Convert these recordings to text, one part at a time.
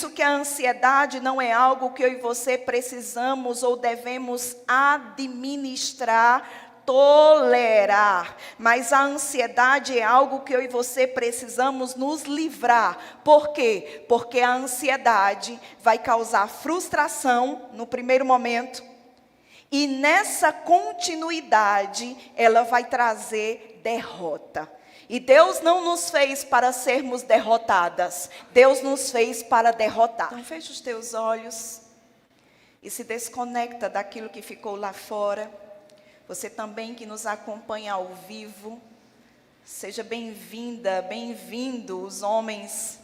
Isso que a ansiedade não é algo que eu e você precisamos ou devemos administrar, tolerar, mas a ansiedade é algo que eu e você precisamos nos livrar. Por quê? Porque a ansiedade vai causar frustração no primeiro momento, e nessa continuidade ela vai trazer derrota. E Deus não nos fez para sermos derrotadas. Deus nos fez para derrotar. Então fecha os teus olhos e se desconecta daquilo que ficou lá fora. Você também que nos acompanha ao vivo, seja bem-vinda, bem-vindo os homens.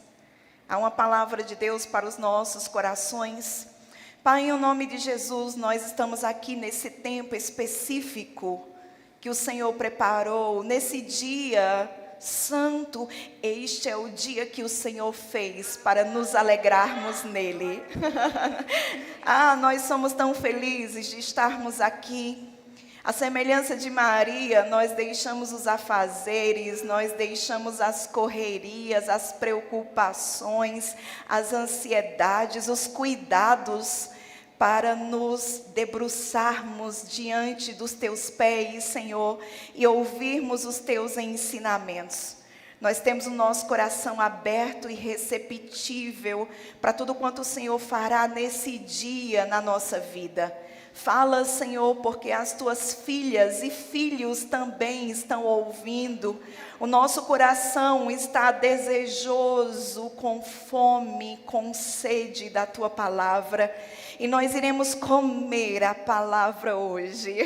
Há uma palavra de Deus para os nossos corações. Pai, em nome de Jesus, nós estamos aqui nesse tempo específico que o Senhor preparou, nesse dia santo. Este é o dia que o Senhor fez para nos alegrarmos nele. Nós somos tão felizes de estarmos aqui. A semelhança de Maria, nós deixamos os afazeres, nós deixamos as correrias, as preocupações, as ansiedades, os cuidados, para nos debruçarmos diante dos teus pés, Senhor, e ouvirmos os teus ensinamentos. Nós temos o nosso coração aberto e receptível para tudo quanto o Senhor fará nesse dia na nossa vida. Fala, Senhor, porque as tuas filhas e filhos também estão ouvindo. O nosso coração está desejoso, com fome, com sede da tua palavra. E nós iremos comer a palavra hoje.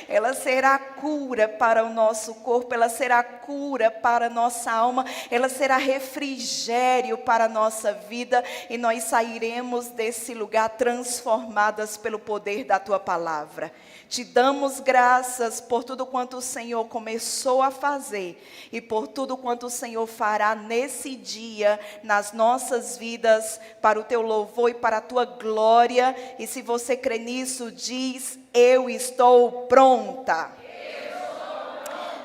Ela será cura para o nosso corpo, ela será cura para a nossa alma, ela será refrigério para a nossa vida. E nós sairemos desse lugar transformadas pelo poder da tua palavra. Te damos graças por tudo quanto o Senhor começou a fazer e por tudo quanto o Senhor fará nesse dia nas nossas vidas, para o teu louvor e para a tua glória. E se você crê nisso, diz: eu estou pronta.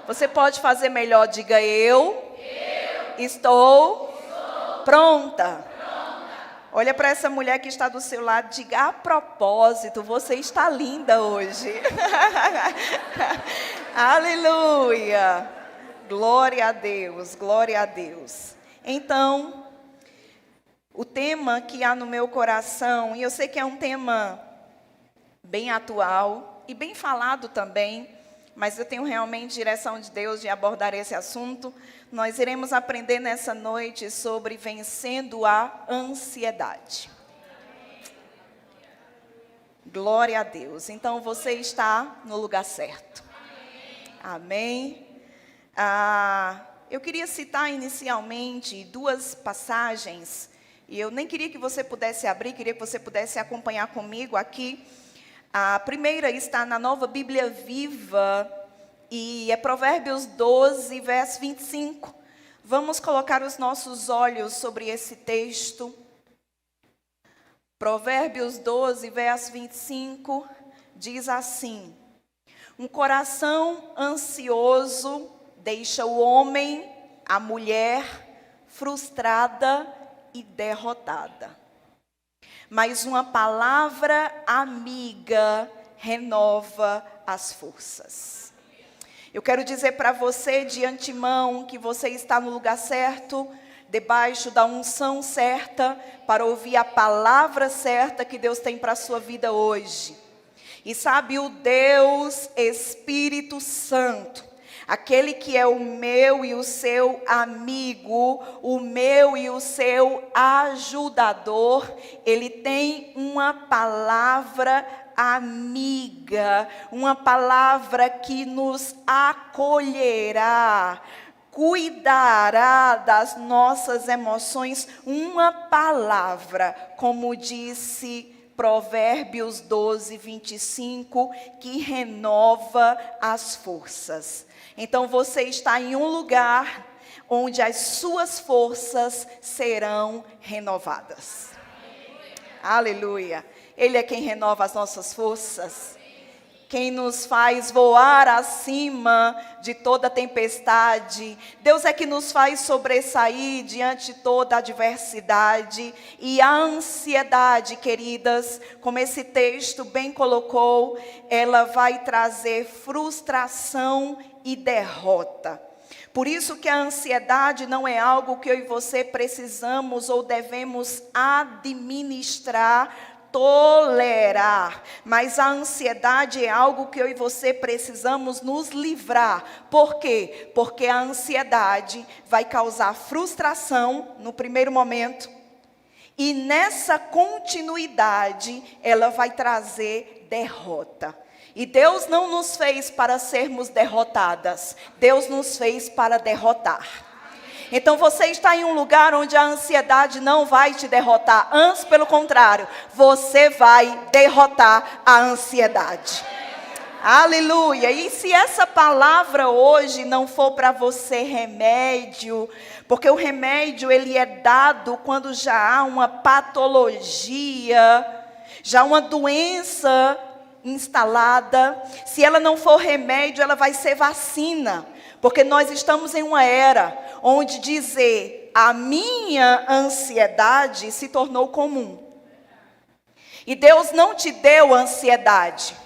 Você pode fazer melhor, diga: eu estou pronta. Olha para essa mulher que está do seu lado, diga: a propósito, você está linda hoje. Aleluia. Glória a Deus, glória a Deus. Então, o tema que há no meu coração, e eu sei que é um tema bem atual e bem falado também, mas eu tenho realmente direção de Deus de abordar esse assunto. Nós iremos aprender nessa noite sobre vencendo a ansiedade. Glória a Deus. Então você está no lugar certo. Amém. Eu queria citar inicialmente duas passagens, e eu nem queria que você pudesse abrir, queria que você pudesse acompanhar comigo aqui. A primeira está na Nova Bíblia Viva, e é Provérbios 12, verso 25. Vamos colocar os nossos olhos sobre esse texto. Provérbios 12, verso 25, diz assim: um coração ansioso deixa o homem, a mulher, frustrada e derrotada. Mas uma palavra amiga renova as forças. Eu quero dizer para você de antemão que você está no lugar certo, debaixo da unção certa, para ouvir a palavra certa que Deus tem para a sua vida hoje. E sabe, o Deus Espírito Santo, aquele que é o meu e o seu amigo, o meu e o seu ajudador, ele tem uma palavra amiga, uma palavra que nos acolherá, cuidará das nossas emoções, uma palavra, como disse Provérbios 12, 25, que renova as forças. Então você está em um lugar onde as suas forças serão renovadas. Aleluia. Ele é quem renova as nossas forças. quem nos faz voar acima de toda tempestade. Deus é que nos faz sobressair diante de toda adversidade. E a ansiedade, queridas, como esse texto bem colocou, ela vai trazer frustração e derrota. Por isso que a ansiedade não é algo que eu e você precisamos ou devemos administrar, tolerar, mas a ansiedade é algo que eu e você precisamos nos livrar. Por quê? Porque a ansiedade vai causar frustração no primeiro momento, e nessa continuidade ela vai trazer derrota. E Deus não nos fez para sermos derrotadas, Deus nos fez para derrotar. Então você está em um lugar onde a ansiedade não vai te derrotar. Antes, pelo contrário, você vai derrotar a ansiedade. Aleluia. E se essa palavra hoje não for para você remédio, porque o remédio ele é dado quando já há uma patologia, já uma doença instalada. Se ela não for remédio, ela vai ser vacina. Porque nós estamos em uma era onde dizer a minha ansiedade se tornou comum. E Deus não te deu ansiedade.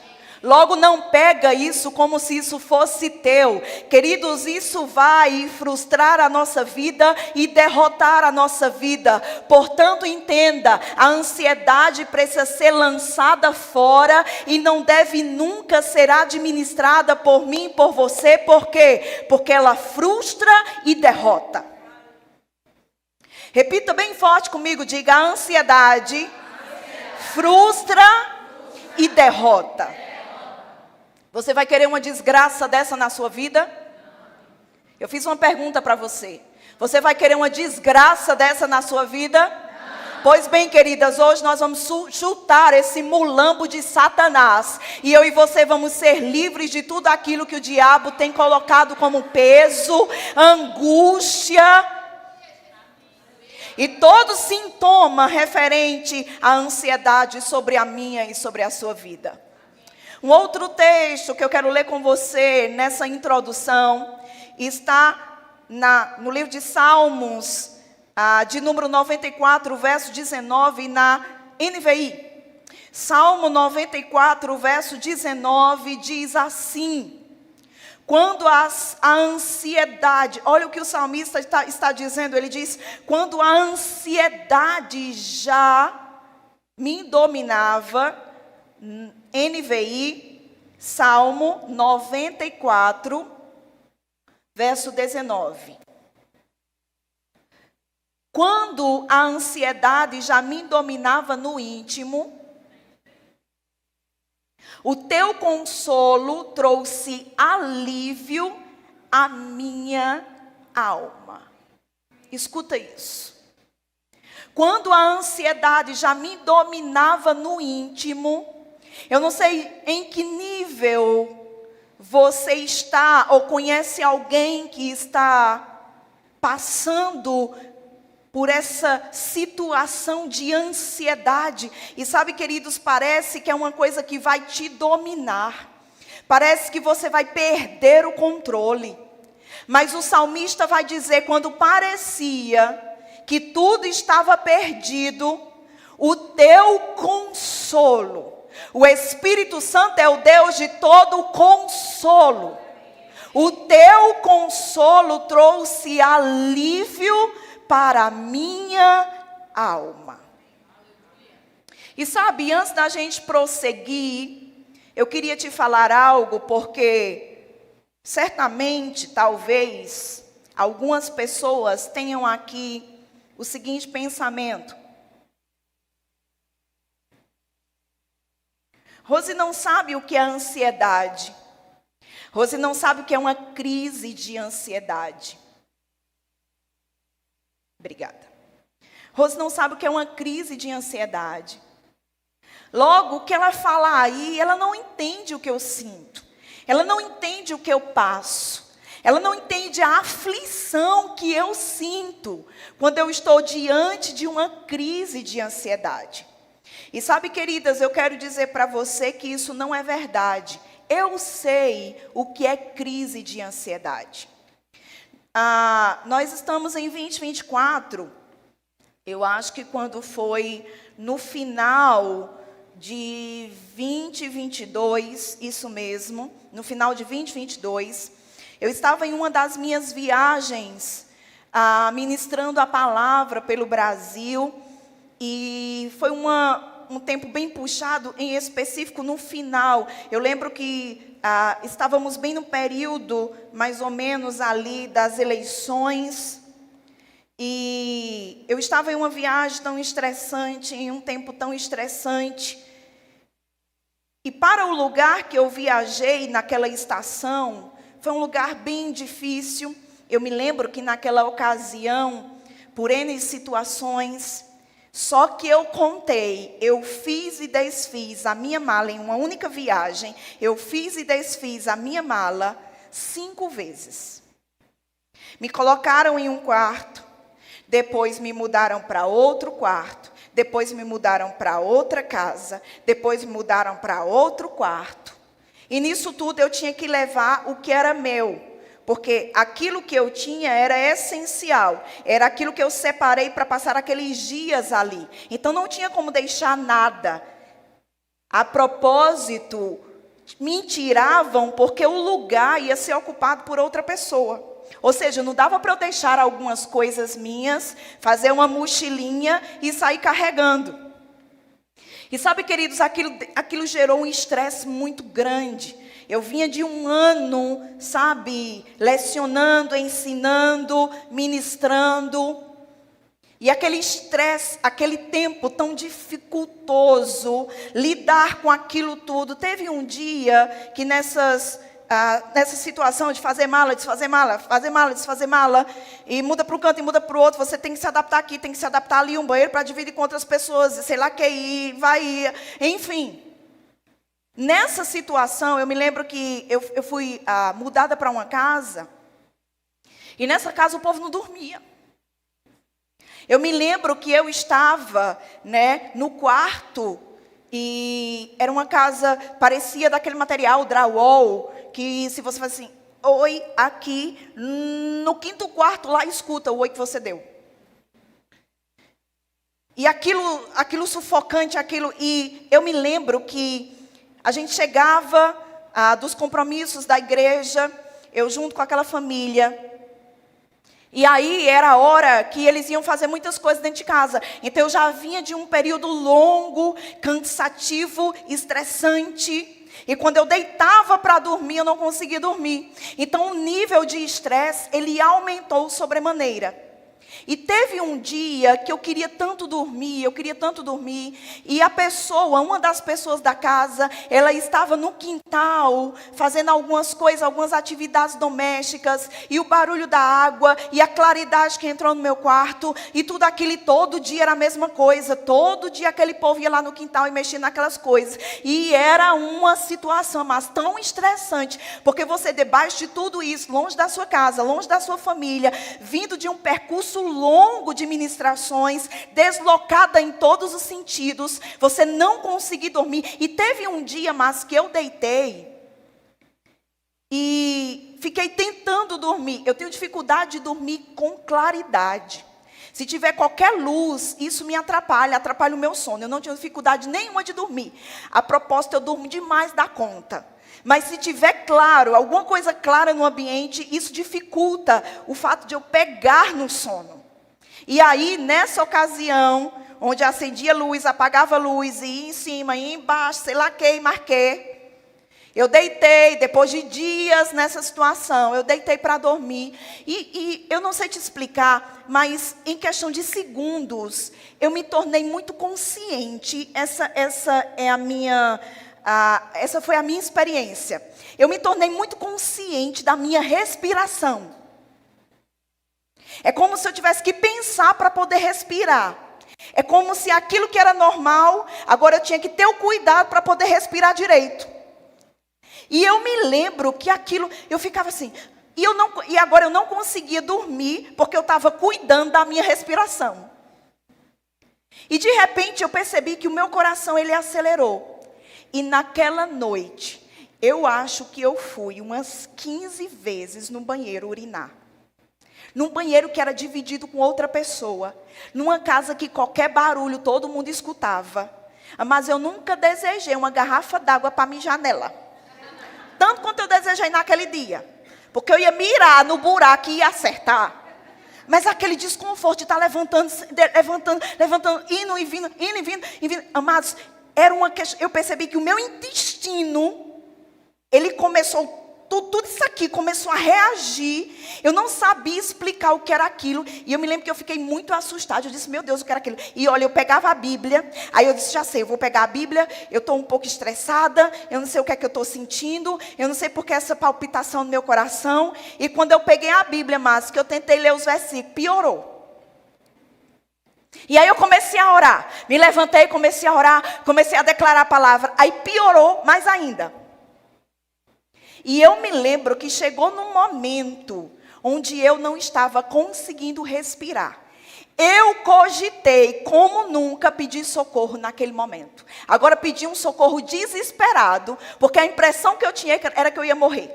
Logo, não pega isso como se isso fosse teu. Queridos, isso vai frustrar a nossa vida e derrotar a nossa vida. Portanto, entenda, a ansiedade precisa ser lançada fora e não deve nunca ser administrada por mim, por você. Por quê? Porque ela frustra e derrota. Repita bem forte comigo, diga: a ansiedade frustra e derrota. Você vai querer uma desgraça dessa na sua vida? Eu fiz uma pergunta para você. Você vai querer uma desgraça dessa na sua vida? Não. Pois bem, queridas, hoje nós vamos chutar esse mulambo de Satanás. E eu e você vamos ser livres de tudo aquilo que o diabo tem colocado como peso, angústia e todo sintoma referente à ansiedade sobre a minha e sobre a sua vida. Um outro texto que eu quero ler com você nessa introdução está no livro de Salmos, de número 94, verso 19, na NVI. Salmo 94, verso 19, diz assim: quando a ansiedade, olha o que o salmista está dizendo, ele diz: quando a ansiedade já me dominava, NVI, Salmo 94, verso 19. Quando a ansiedade já me dominava no íntimo, o teu consolo trouxe alívio à minha alma. Escuta isso. Quando a ansiedade já me dominava no íntimo, eu não sei em que nível você está ou conhece alguém que está passando por essa situação de ansiedade. E sabe, queridos, parece que é uma coisa que vai te dominar. Parece que você vai perder o controle. Mas o salmista vai dizer, quando parecia que tudo estava perdido, o teu consolo. O Espírito Santo é o Deus de todo consolo. O teu consolo trouxe alívio para a minha alma. E sabe, antes da gente prosseguir, eu queria te falar algo, porque certamente, talvez, algumas pessoas tenham aqui o seguinte pensamento: Rose não sabe o que é ansiedade. Rose não sabe o que é uma crise de ansiedade. Obrigada. Rose não sabe o que é uma crise de ansiedade. Logo, o que ela fala aí, ela não entende o que eu sinto. Ela não entende o que eu passo. Ela não entende a aflição que eu sinto quando eu estou diante de uma crise de ansiedade. E sabe, queridas, eu quero dizer para você que isso não é verdade. Eu sei o que é crise de ansiedade. Nós estamos em 2024, eu acho que quando foi no final de 2022, isso mesmo, no final de 2022, eu estava em uma das minhas viagens, ministrando a palavra pelo Brasil, e foi um tempo bem puxado, em específico no final. Eu lembro que estávamos bem no período, mais ou menos ali, das eleições, e eu estava em uma viagem tão estressante, em um tempo tão estressante. E para o lugar que eu viajei naquela estação, foi um lugar bem difícil. Eu me lembro que naquela ocasião, por N situações, só que eu contei, eu fiz e desfiz a minha mala em uma única viagem, eu fiz e desfiz a minha mala 5 vezes. Me colocaram em um quarto, depois me mudaram para outro quarto, depois me mudaram para outra casa, depois me mudaram para outro quarto. E nisso tudo eu tinha que levar o que era meu, porque aquilo que eu tinha era essencial, era aquilo que eu separei para passar aqueles dias ali. Então não tinha como deixar nada. A propósito, me tiravam porque o lugar ia ser ocupado por outra pessoa. Ou seja, não dava para eu deixar algumas coisas minhas, fazer uma mochilinha e sair carregando. E sabe, queridos, aquilo gerou um estresse muito grande. Eu vinha de um ano, sabe, lecionando, ensinando, ministrando. E aquele estresse, aquele tempo tão dificultoso, lidar com aquilo tudo. Teve um dia que nessa situação de fazer mala, desfazer mala, fazer mala, desfazer mala, e muda para um canto e muda para o outro, você tem que se adaptar aqui, tem que se adaptar ali, um banheiro para dividir com outras pessoas, sei lá que ir, vai ir, enfim. Nessa situação, eu me lembro que eu fui mudada para uma casa, e nessa casa o povo não dormia. Eu me lembro que eu estava, no quarto, e era uma casa, parecia daquele material, drywall, que se você faz assim, oi, aqui, no 5º quarto lá, escuta o oi que você deu. E aquilo sufocante, e eu me lembro que a gente chegava dos compromissos da igreja, eu junto com aquela família, e aí era a hora que eles iam fazer muitas coisas dentro de casa. Então eu já vinha de um período longo, cansativo, estressante. E quando eu deitava para dormir, eu não conseguia dormir. Então o nível de estresse, ele aumentou sobremaneira. E teve um dia que eu queria tanto dormir, e a pessoa, uma das pessoas da casa, ela estava no quintal, fazendo algumas coisas, algumas atividades domésticas, e o barulho da água, e a claridade que entrou no meu quarto, e tudo aquilo, e todo dia era a mesma coisa, todo dia aquele povo ia lá no quintal e mexia naquelas coisas, e era uma situação, mas tão estressante, porque você debaixo de tudo isso, longe da sua casa, longe da sua família, vindo de um percurso longo de ministrações, deslocada em todos os sentidos, você não conseguir dormir. E teve um dia, mas que eu deitei e fiquei tentando dormir. Eu tenho dificuldade de dormir com claridade. Se tiver qualquer luz, isso me atrapalha o meu sono. Eu não tenho dificuldade nenhuma de dormir. A propósito, eu durmo demais da conta. Mas se tiver claro, alguma coisa clara no ambiente, isso dificulta o fato de eu pegar no sono. E aí, nessa ocasião, onde acendia luz, apagava a luz, e ia em cima, ia embaixo, sei lá que, marquei. Eu deitei, depois de dias nessa situação, eu deitei para dormir. E eu não sei te explicar, mas em questão de segundos, eu me tornei muito consciente. Essa foi a minha experiência. Eu me tornei muito consciente da minha respiração. É como se eu tivesse que pensar para poder respirar. É como se aquilo que era normal, agora eu tinha que ter o cuidado para poder respirar direito. E eu me lembro que aquilo, eu ficava assim, e agora eu não conseguia dormir, porque eu estava cuidando da minha respiração. E de repente eu percebi que o meu coração, ele acelerou. E naquela noite, Eu acho que eu fui umas 15 vezes no banheiro urinar. Num banheiro que era dividido com outra pessoa. Numa casa que qualquer barulho todo mundo escutava. Mas eu nunca desejei uma garrafa d'água para mijar nela. Tanto quanto eu desejei naquele dia. Porque eu ia mirar no buraco e ia acertar. Mas aquele desconforto de estar levantando, indo e vindo. Amados, eu percebi que o meu intestino, ele começou, tudo isso aqui começou a reagir. Eu não sabia explicar o que era aquilo. E eu me lembro que eu fiquei muito assustada. Eu disse, meu Deus, o que era aquilo? E olha, eu pegava a Bíblia. Aí eu disse, já sei, eu vou pegar a Bíblia. Eu estou um pouco estressada. Eu não sei o que é que eu estou sentindo. Eu não sei porque essa palpitação no meu coração. E quando eu peguei a Bíblia, mas que eu tentei ler os versículos, piorou. E aí eu comecei a orar. Me levantei, comecei a orar. Comecei a declarar a palavra. Aí piorou mais ainda. E eu me lembro que chegou num momento onde eu não estava conseguindo respirar. Eu cogitei, como nunca, pedir socorro naquele momento. Agora pedi um socorro desesperado, porque a impressão que eu tinha era que eu ia morrer.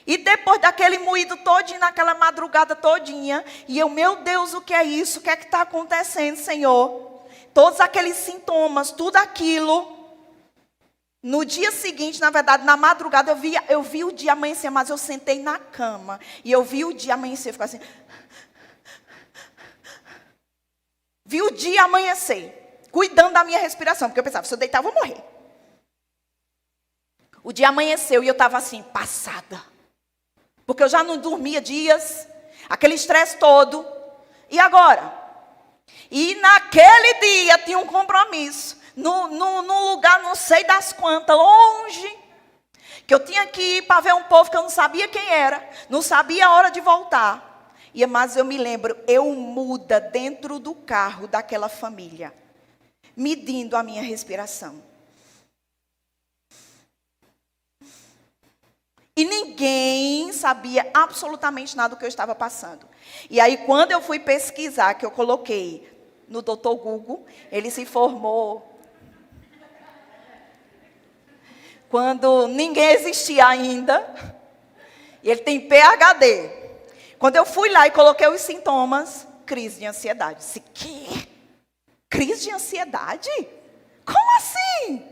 E depois daquele moído todinho, naquela madrugada todinha, e eu, meu Deus, o que é isso? O que é que está acontecendo, Senhor? Todos aqueles sintomas, tudo aquilo. No dia seguinte, na verdade, na madrugada, eu vi o dia amanhecer, mas eu sentei na cama. E eu vi o dia amanhecer, ficou assim. Vi o dia amanhecer, cuidando da minha respiração, porque eu pensava, se eu deitar, eu vou morrer. O dia amanheceu e eu estava assim, passada. Porque eu já não dormia dias, aquele estresse todo. E agora? E naquele dia tinha um compromisso. Num lugar, não sei das quantas, longe, que eu tinha que ir para ver um povo que eu não sabia quem era, não sabia a hora de voltar. Mas eu me lembro, eu muda dentro do carro daquela família, medindo a minha respiração. E ninguém sabia absolutamente nada do que eu estava passando. E aí, quando eu fui pesquisar, que eu coloquei no Dr. Google, ele se formou quando ninguém existia ainda. E ele tem PhD. Quando eu fui lá e coloquei os sintomas, crise de ansiedade. Disse, quê? Crise de ansiedade? Como assim?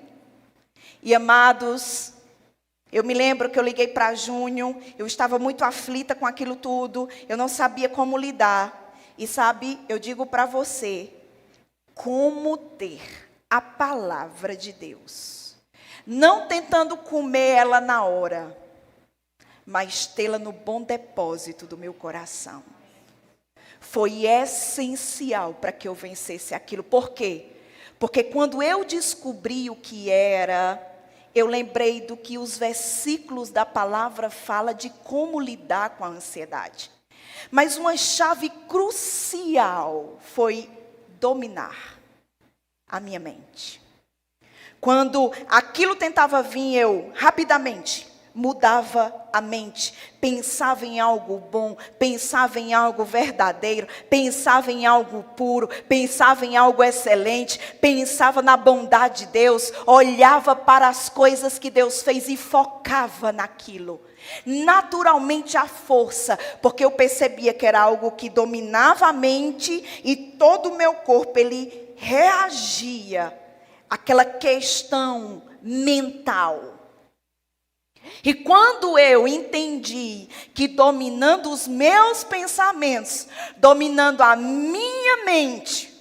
E amados, eu me lembro que eu liguei para Júnior, eu estava muito aflita com aquilo tudo, eu não sabia como lidar. E sabe, eu digo para você, como ter a palavra de Deus. Não tentando comer ela na hora, mas tê-la no bom depósito do meu coração. Foi essencial para que eu vencesse aquilo. Por quê? Porque quando eu descobri o que era, eu lembrei do que os versículos da palavra falam de como lidar com a ansiedade. Mas uma chave crucial foi dominar a minha mente. Quando aquilo tentava vir, eu rapidamente mudava a mente, pensava em algo bom, pensava em algo verdadeiro, pensava em algo puro, pensava em algo excelente, pensava na bondade de Deus, olhava para as coisas que Deus fez e focava naquilo. Naturalmente a força, porque eu percebia que era algo que dominava a mente e todo o meu corpo, ele reagia àquela questão mental. E quando eu entendi que dominando os meus pensamentos, dominando a minha mente,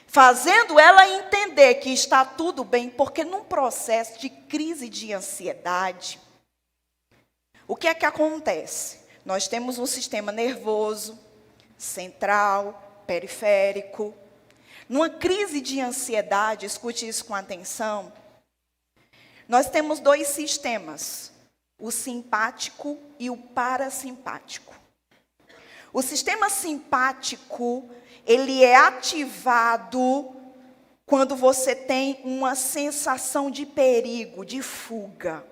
fazendo ela entender que está tudo bem, porque num processo de crise de ansiedade, o que é que acontece? Nós temos um sistema nervoso, central, periférico. Numa crise de ansiedade, escute isso com atenção, nós temos dois sistemas, o simpático e o parasimpático. O sistema simpático, ele é ativado quando você tem uma sensação de perigo, de fuga.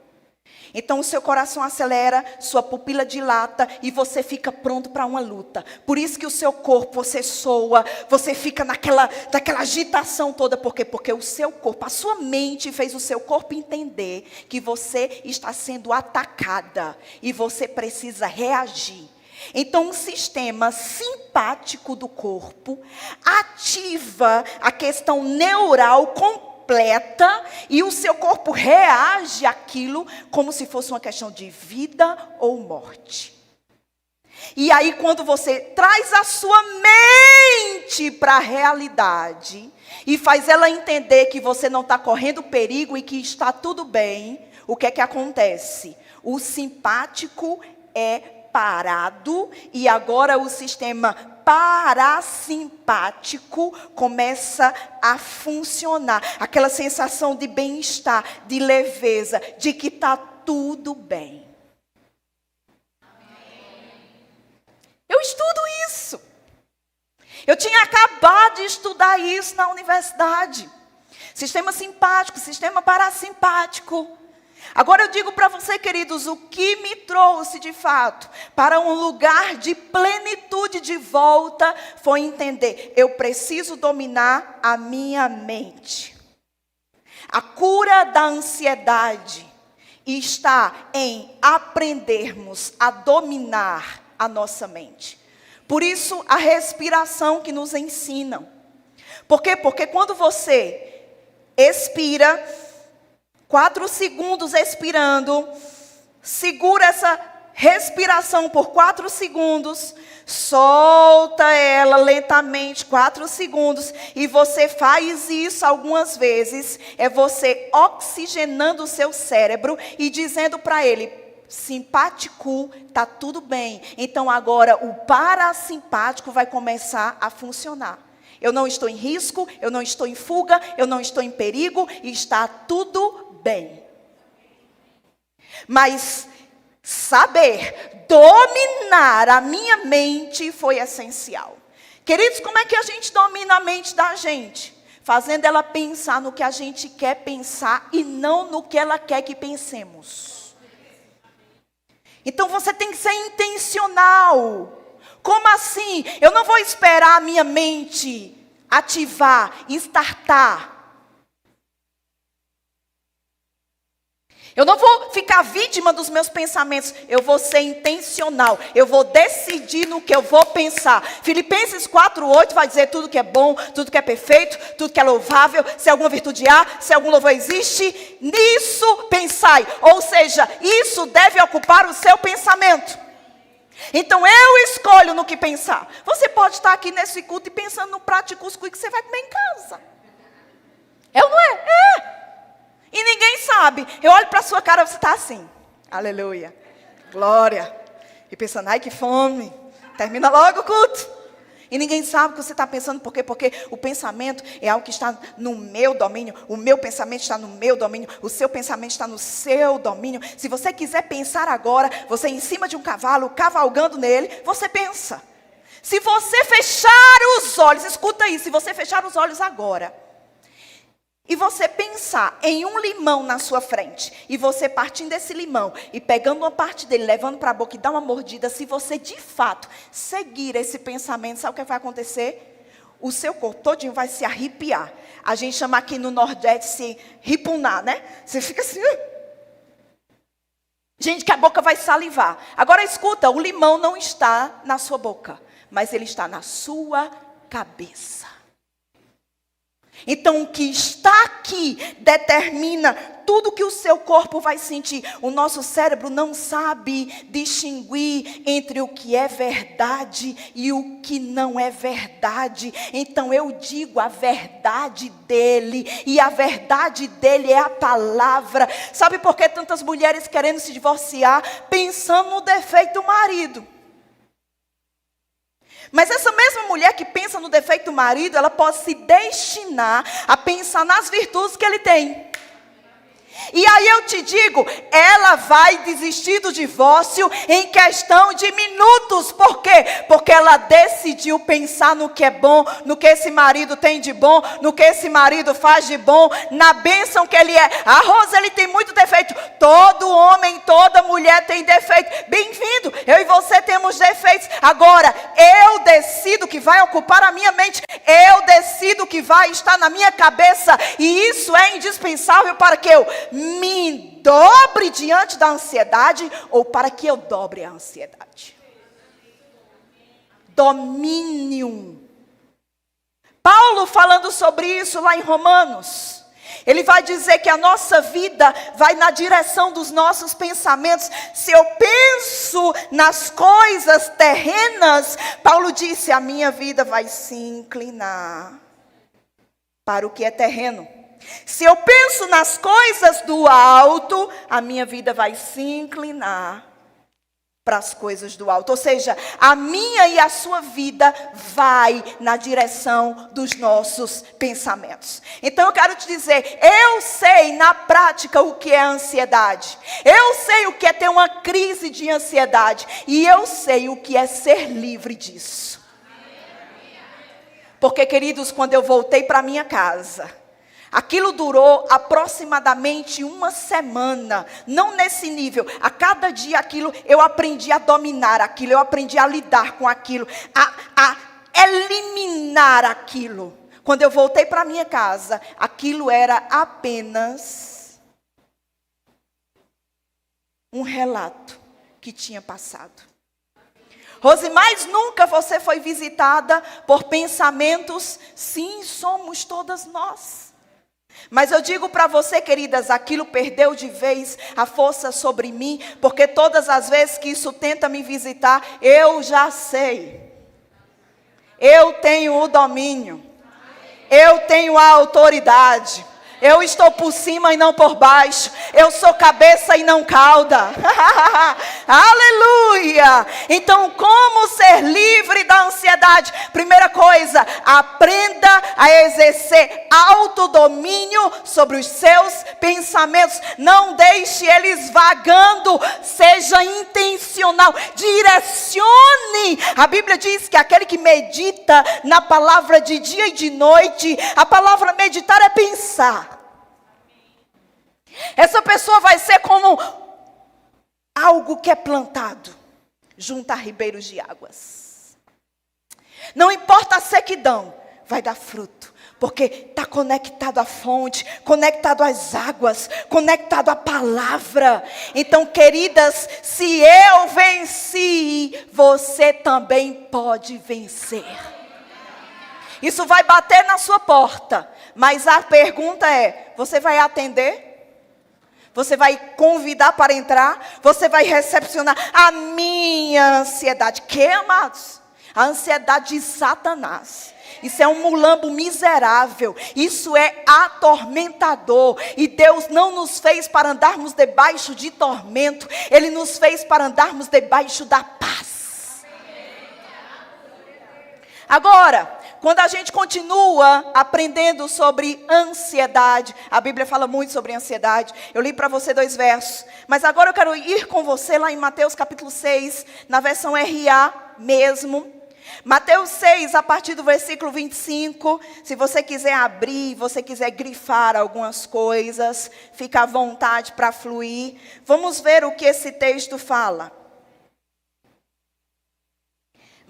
Então o seu coração acelera, sua pupila dilata e você fica pronto para uma luta. Por isso que o seu corpo, você soa, você fica naquela agitação toda. Por quê? Porque o seu corpo, a sua mente fez o seu corpo entender que você está sendo atacada e você precisa reagir. Então, um sistema simpático do corpo ativa a questão neural completa e o seu corpo reage àquilo como se fosse uma questão de vida ou morte. E aí, quando você traz a sua mente para a realidade e faz ela entender que você não está correndo perigo e que está tudo bem, o que é que acontece? O simpático é parado e agora o sistema parasimpático começa a funcionar. Aquela sensação de bem-estar, de leveza, de que está tudo bem. Eu estudo isso. Eu tinha acabado de estudar isso na universidade. Sistema simpático, sistema parasimpático. Agora eu digo para você, queridos, o que me trouxe de fato para um lugar de plenitude de volta foi entender, eu preciso dominar a minha mente. A cura da ansiedade está em aprendermos a dominar a nossa mente. Por isso a respiração que nos ensinam. Por quê? Porque quando você expira 4 segundos expirando, segura essa respiração por 4 segundos, solta ela lentamente 4 segundos, e você faz isso algumas vezes, é você oxigenando o seu cérebro e dizendo para ele, simpático, tá tudo bem. Então agora o parasimpático vai começar a funcionar. Eu não estou em risco, eu não estou em fuga, eu não estou em perigo, e está tudo bem. Mas saber dominar a minha mente foi essencial. Queridos, como é que a gente domina a mente da gente? Fazendo ela pensar no que a gente quer pensar e não no que ela quer que pensemos. Então você tem que ser intencional. Como assim? Eu não vou esperar a minha mente ativar, startar. Eu não vou ficar vítima dos meus pensamentos. Eu vou ser intencional. Eu vou decidir no que eu vou pensar. Filipenses 4:8 vai dizer tudo que é bom, tudo que é perfeito, tudo que é louvável. Se alguma virtude há, se algum louvor existe, nisso pensai. Ou seja, isso deve ocupar o seu pensamento. Então eu escolho no que pensar. Você pode estar aqui nesse culto e pensando no prato de cuscuz que você vai comer em casa. É ou não é? É. E ninguém sabe. Eu olho para a sua cara, você está assim. Aleluia. Glória. E pensando, ai que fome. Termina logo o culto. E ninguém sabe o que você está pensando. Por quê? Porque o pensamento é algo que está no meu domínio. O meu pensamento está no meu domínio. O seu pensamento está no seu domínio. Se você quiser pensar agora, você em cima de um cavalo, cavalgando nele, você pensa. Se você fechar os olhos, escuta isso. Se você fechar os olhos agora e você pensar em um limão na sua frente, e você partindo desse limão, e pegando uma parte dele, levando para a boca e dar uma mordida, se você de fato seguir esse pensamento, sabe o que vai acontecer? O seu corpo todinho vai se arrepiar. A gente chama aqui no Nordeste de ripunar, né? Você fica assim. Gente, que a boca vai salivar. Agora escuta, o limão não está na sua boca, mas ele está na sua cabeça. Então, o que está aqui determina tudo que o seu corpo vai sentir. O nosso cérebro não sabe distinguir entre o que é verdade e o que não é verdade. Então, eu digo a verdade dele. E a verdade dele é a palavra. Sabe por que tantas mulheres querendo se divorciar, pensando no defeito do marido? Mas essa mesma mulher que pensa no defeito do marido, ela pode se destinar a pensar nas virtudes que ele tem. E aí eu te digo, ela vai desistir do divórcio em questão de minutos. Por quê? Porque ela decidiu pensar no que é bom, no que esse marido tem de bom, no que esse marido faz de bom, na bênção que ele é. A Rosa, ele tem muito defeito. Todo homem, toda mulher tem defeito. Bem-vindo, eu e você temos defeitos. Agora, eu decido que vai ocupar a minha mente. Eu decido que vai estar na minha cabeça. E isso é indispensável para que eu me dobre diante da ansiedade ou para que eu dobre a ansiedade. Domínio. Paulo falando sobre isso lá em Romanos. Ele vai dizer que a nossa vida vai na direção dos nossos pensamentos. Se eu penso nas coisas terrenas, Paulo disse, a minha vida vai se inclinar para o que é terreno. Se eu penso nas coisas do alto, a minha vida vai se inclinar para as coisas do alto. Ou seja, a minha e a sua vida vai na direção dos nossos pensamentos. Então eu quero te dizer, eu sei na prática o que é ansiedade. Eu sei o que é ter uma crise de ansiedade. E eu sei o que é ser livre disso. Porque, queridos, quando eu voltei para minha casa, aquilo durou aproximadamente uma semana. Não nesse nível. A cada dia aquilo, eu aprendi a dominar aquilo. Eu aprendi a lidar com aquilo. A eliminar aquilo. Quando eu voltei para minha casa, aquilo era apenas um relato que tinha passado. Rose, mas nunca você foi visitada por pensamentos? Sim, somos todas nós. Mas eu digo para você, queridas, aquilo perdeu de vez a força sobre mim, porque todas as vezes que isso tenta me visitar, eu já sei. Eu tenho o domínio. Eu tenho a autoridade. Eu estou por cima e não por baixo. Eu sou cabeça e não cauda. Aleluia! Então, como ser livre da ansiedade? Primeira coisa, aprenda a exercer autodomínio sobre os seus pensamentos. Não deixe eles vagando. Seja intencional. Direcione. A Bíblia diz que aquele que medita na palavra de dia e de noite, a palavra meditar é pensar. Essa pessoa vai ser como algo que é plantado junto a ribeiros de águas. Não importa a sequidão, vai dar fruto. Porque está conectado à fonte, conectado às águas, conectado à palavra. Então, queridas, se eu venci, você também pode vencer. Isso vai bater na sua porta. Mas a pergunta é, você vai atender? Você vai convidar para entrar? Você vai recepcionar a minha ansiedade? Que, amados? A ansiedade de Satanás. Isso é um mulambo miserável. Isso é atormentador. E Deus não nos fez para andarmos debaixo de tormento. Ele nos fez para andarmos debaixo da paz. Agora, quando a gente continua aprendendo sobre ansiedade, a Bíblia fala muito sobre ansiedade. Eu li para você 2 versos. Mas agora eu quero ir com você lá em Mateus capítulo 6, na versão RA mesmo. Mateus 6, a partir do versículo 25. Se você quiser abrir, você quiser grifar algumas coisas, fica à vontade para fluir. Vamos ver o que esse texto fala.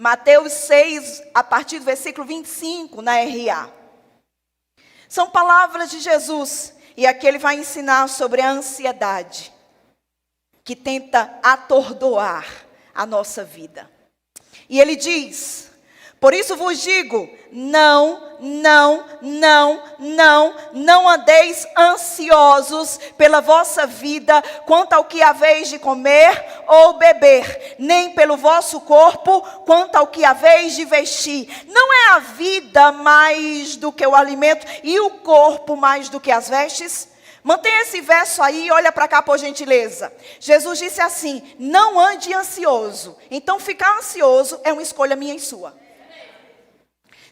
Mateus 6, a partir do versículo 25, na RA. São palavras de Jesus. E aqui ele vai ensinar sobre a ansiedade, que tenta atordoar a nossa vida. E ele diz, por isso vos digo, não andeis ansiosos pela vossa vida, quanto ao que haveis de comer ou beber, nem pelo vosso corpo, quanto ao que haveis de vestir. Não é a vida mais do que o alimento e o corpo mais do que as vestes? Mantenha esse verso aí e olha para cá por gentileza. Jesus disse assim, não ande ansioso. Então ficar ansioso é uma escolha minha e sua.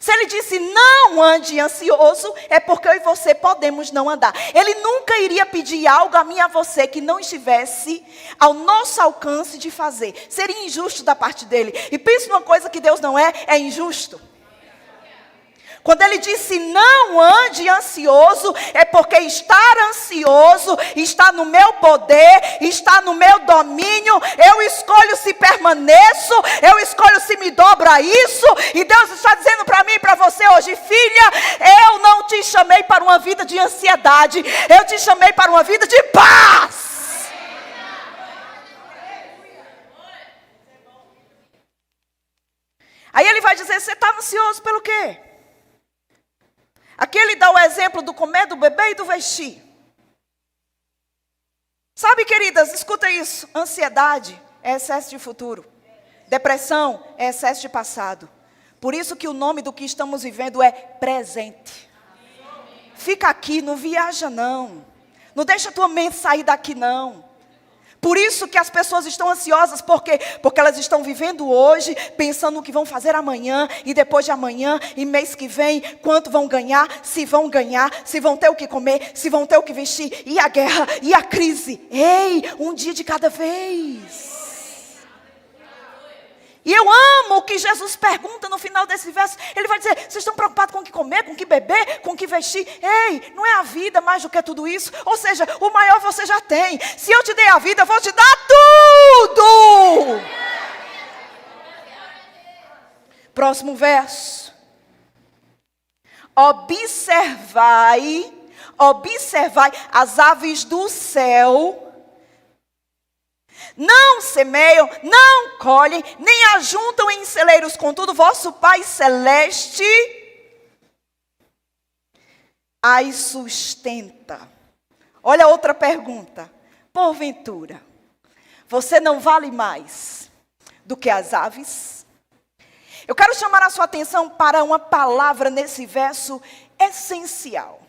Se ele disse, não ande ansioso, é porque eu e você podemos não andar. Ele nunca iria pedir algo a mim e a você que não estivesse ao nosso alcance de fazer. Seria injusto da parte dele. E pense numa coisa que Deus não é injusto. Quando ele disse não ande ansioso, é porque estar ansioso está no meu poder, está no meu domínio. Eu escolho se permaneço, eu escolho se me dobro a isso. E Deus está dizendo para mim e para você hoje, filha, eu não te chamei para uma vida de ansiedade, eu te chamei para uma vida de paz. Aí ele vai dizer, você está ansioso pelo quê? Aqui ele dá o exemplo do comer, do beber e do vestir. Sabe, queridas, escuta isso. Ansiedade é excesso de futuro. Depressão é excesso de passado. Por isso que o nome do que estamos vivendo é presente. Fica aqui, não viaja não. Não deixa a tua mente sair daqui não. Por isso que as pessoas estão ansiosas, porque elas estão vivendo hoje, pensando no que vão fazer amanhã, e depois de amanhã, e mês que vem, quanto vão ganhar, se vão ter o que comer, se vão ter o que vestir, e a guerra, e a crise. Ei, um dia de cada vez. E eu amo o que Jesus pergunta no final desse verso. Ele vai dizer, vocês estão preocupados com o que comer, com o que beber, com o que vestir? Ei, não é a vida mais do que tudo isso? Ou seja, o maior você já tem. Se eu te dei a vida, eu vou te dar tudo. Próximo verso. Observai as aves do céu. Não semeiam, não colhem, nem ajuntam em celeiros, contudo, vosso Pai Celeste as sustenta. Olha outra pergunta. Porventura, você não vale mais do que as aves? Eu quero chamar a sua atenção para uma palavra nesse verso essencial.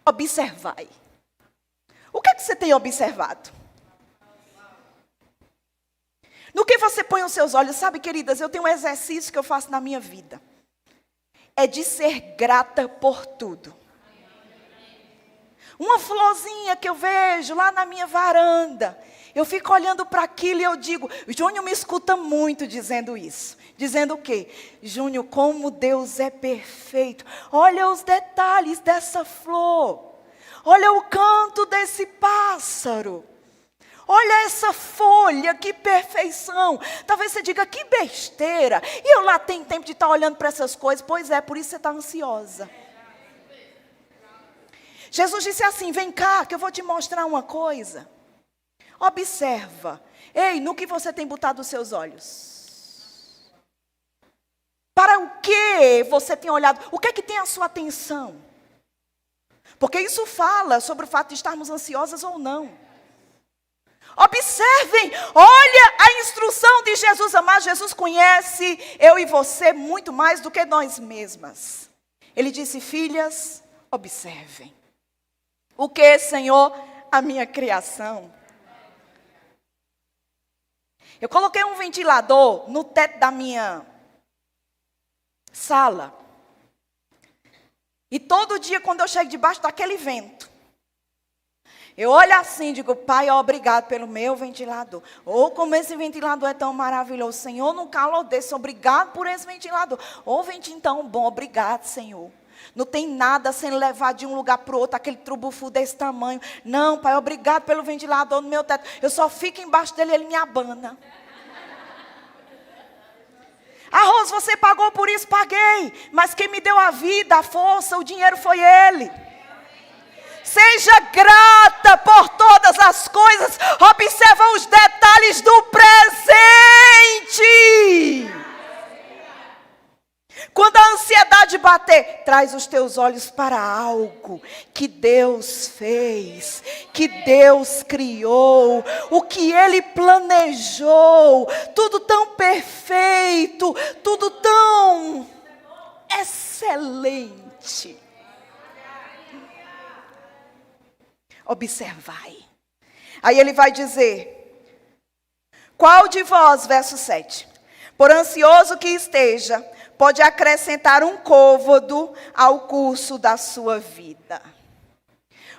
Observai. O que é que você tem observado? No que você põe os seus olhos? Sabe, queridas, eu tenho um exercício que eu faço na minha vida. É de ser grata por tudo. Uma florzinha que eu vejo lá na minha varanda. Eu fico olhando para aquilo e eu digo, Júnior me escuta muito dizendo isso. Dizendo o quê? Júnior, como Deus é perfeito. Olha os detalhes dessa flor. Olha o canto desse pássaro. Olha essa folha, que perfeição. Talvez você diga, que besteira. E eu lá tenho tempo de estar olhando para essas coisas. Pois é, por isso você está ansiosa. Jesus disse assim, vem cá, que eu vou te mostrar uma coisa. Observa. Ei, no que você tem botado os seus olhos? Para o que você tem olhado? O que é que tem a sua atenção? Porque isso fala sobre o fato de estarmos ansiosas ou não. Observem, olha a instrução de Jesus amado. Jesus conhece eu e você muito mais do que nós mesmas. Ele disse, filhas, observem. O que, Senhor? A minha criação. Eu coloquei um ventilador no teto da minha sala. E todo dia quando eu chego debaixo daquele vento, eu olho assim e digo, Pai, obrigado pelo meu ventilador. Oh, como esse ventilador é tão maravilhoso. Senhor, no calor desse, obrigado por esse ventilador. Oh, ventinho tão bom, obrigado, Senhor. Não tem nada sendo levado de um lugar para o outro, aquele trubufu desse tamanho. Não, Pai, obrigado pelo ventilador no meu teto. Eu só fico embaixo dele e ele me abana. Rose, você pagou por isso? Paguei. Mas quem me deu a vida, a força, o dinheiro foi Ele. Seja grata por todas as coisas. Observa os detalhes do presente. Quando a ansiedade bater, traz os teus olhos para algo que Deus fez, que Deus criou, o que Ele planejou, tudo tão perfeito, tudo tão excelente. Observai. Aí ele vai dizer, qual de vós, verso 7, por ansioso que esteja, pode acrescentar um côvado ao curso da sua vida.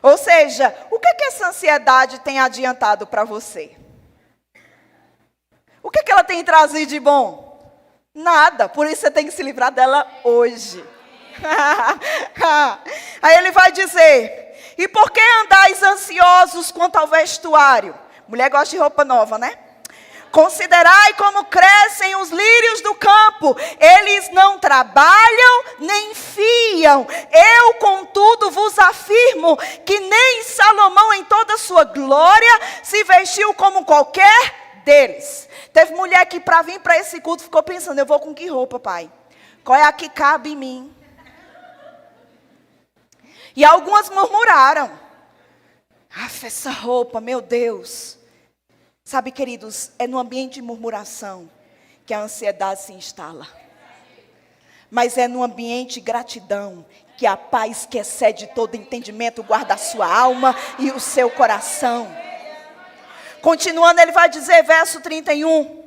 Ou seja, o que essa ansiedade tem adiantado para você? O que ela tem trazido de bom? Nada, por isso você tem que se livrar dela hoje. Aí ele vai dizer: e por que andais ansiosos quanto ao vestuário? Mulher gosta de roupa nova, né? Considerai como crescem os lírios do campo. Eles não trabalham nem fiam. Eu, contudo, vos afirmo que nem Salomão em toda a sua glória se vestiu como qualquer deles. Teve mulher que para vir para esse culto ficou pensando: eu vou com que roupa, pai? Qual é a que cabe em mim? E algumas murmuraram: essa roupa, meu Deus. Sabe, queridos, é no ambiente de murmuração que a ansiedade se instala. Mas é no ambiente de gratidão que a paz que excede todo entendimento guarda a sua alma e o seu coração. Continuando, ele vai dizer, verso 31.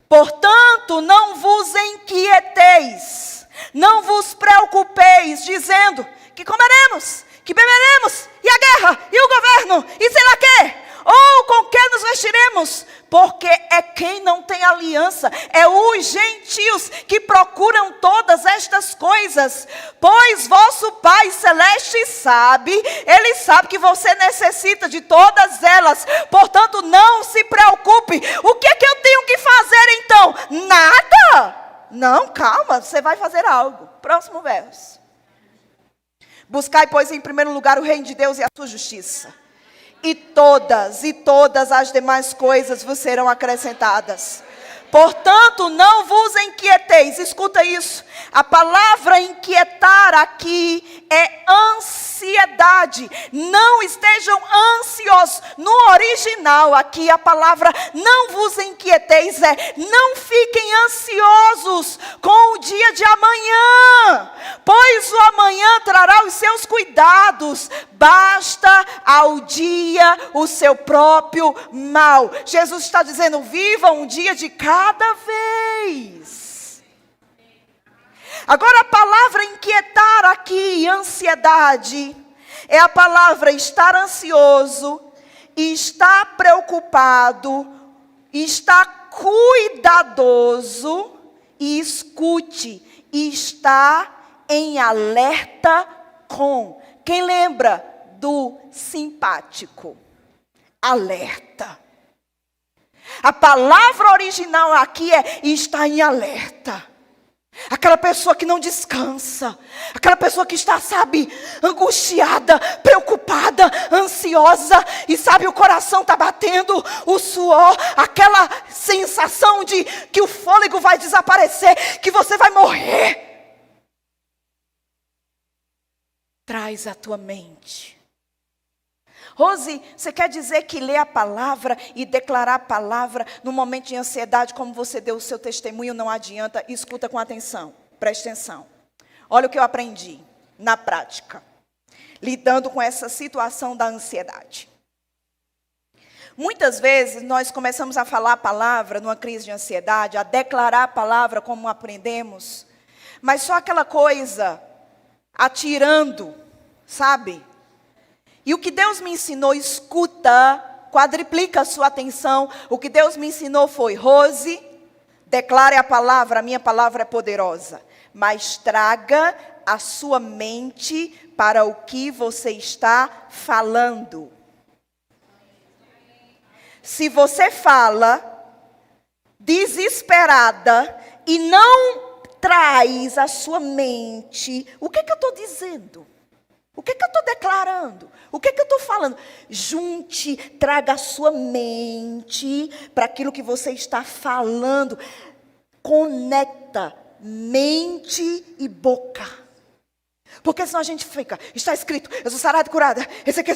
Portanto, não vos inquieteis, não vos preocupeis, dizendo: que comeremos, que beberemos, e a guerra, e o governo, e sei lá quê. Ou com que nos vestiremos? Porque é quem não tem aliança, é os gentios que procuram todas estas coisas. Pois vosso Pai Celeste sabe, Ele sabe que você necessita de todas elas. Portanto, não se preocupe. O que é que eu tenho que fazer então? Nada. Não, calma, você vai fazer algo. Próximo verso. Buscai, pois, em primeiro lugar o reino de Deus e a sua justiça. E todas as demais coisas vos serão acrescentadas. Portanto, não vos inquieteis. Escuta isso. A palavra inquietar aqui é ansiedade. Não estejam ansiosos. No original aqui a palavra não vos inquieteis é: não fiquem ansiosos com o dia de amanhã, pois o amanhã trará os seus cuidados. Basta ao dia o seu próprio mal. Jesus está dizendo: viva um dia de cada vez. Agora a palavra inquietar aqui, ansiedade, é a palavra estar ansioso, estar preocupado, estar cuidadoso, e escute, estar em alerta com. Quem lembra do simpático? Alerta. A palavra original aqui é estar em alerta. Aquela pessoa que não descansa. Aquela pessoa que está, sabe, angustiada, preocupada, ansiosa. E sabe, o coração está batendo, o suor. Aquela sensação de que o fôlego vai desaparecer, que você vai morrer. Traz à tua mente. Rose, você quer dizer que ler a palavra e declarar a palavra no momento de ansiedade, como você deu o seu testemunho, não adianta? Escuta com atenção, preste atenção. Olha o que eu aprendi na prática, lidando com essa situação da ansiedade. Muitas vezes nós começamos a falar a palavra numa crise de ansiedade, a declarar a palavra como aprendemos, mas só aquela coisa atirando, sabe? E o que Deus me ensinou, escuta, quadriplica a sua atenção. O que Deus me ensinou foi: Rose, declare a palavra, a minha palavra é poderosa. Mas traga a sua mente para o que você está falando. Se você fala desesperada e não traz a sua mente, o que é que eu estou dizendo? O que é que eu estou declarando? O que é que eu estou falando? Junte, traga a sua mente para aquilo que você está falando. Conecta mente e boca. Porque senão a gente fica: está escrito, eu sou sarada e curada. Esse aqui.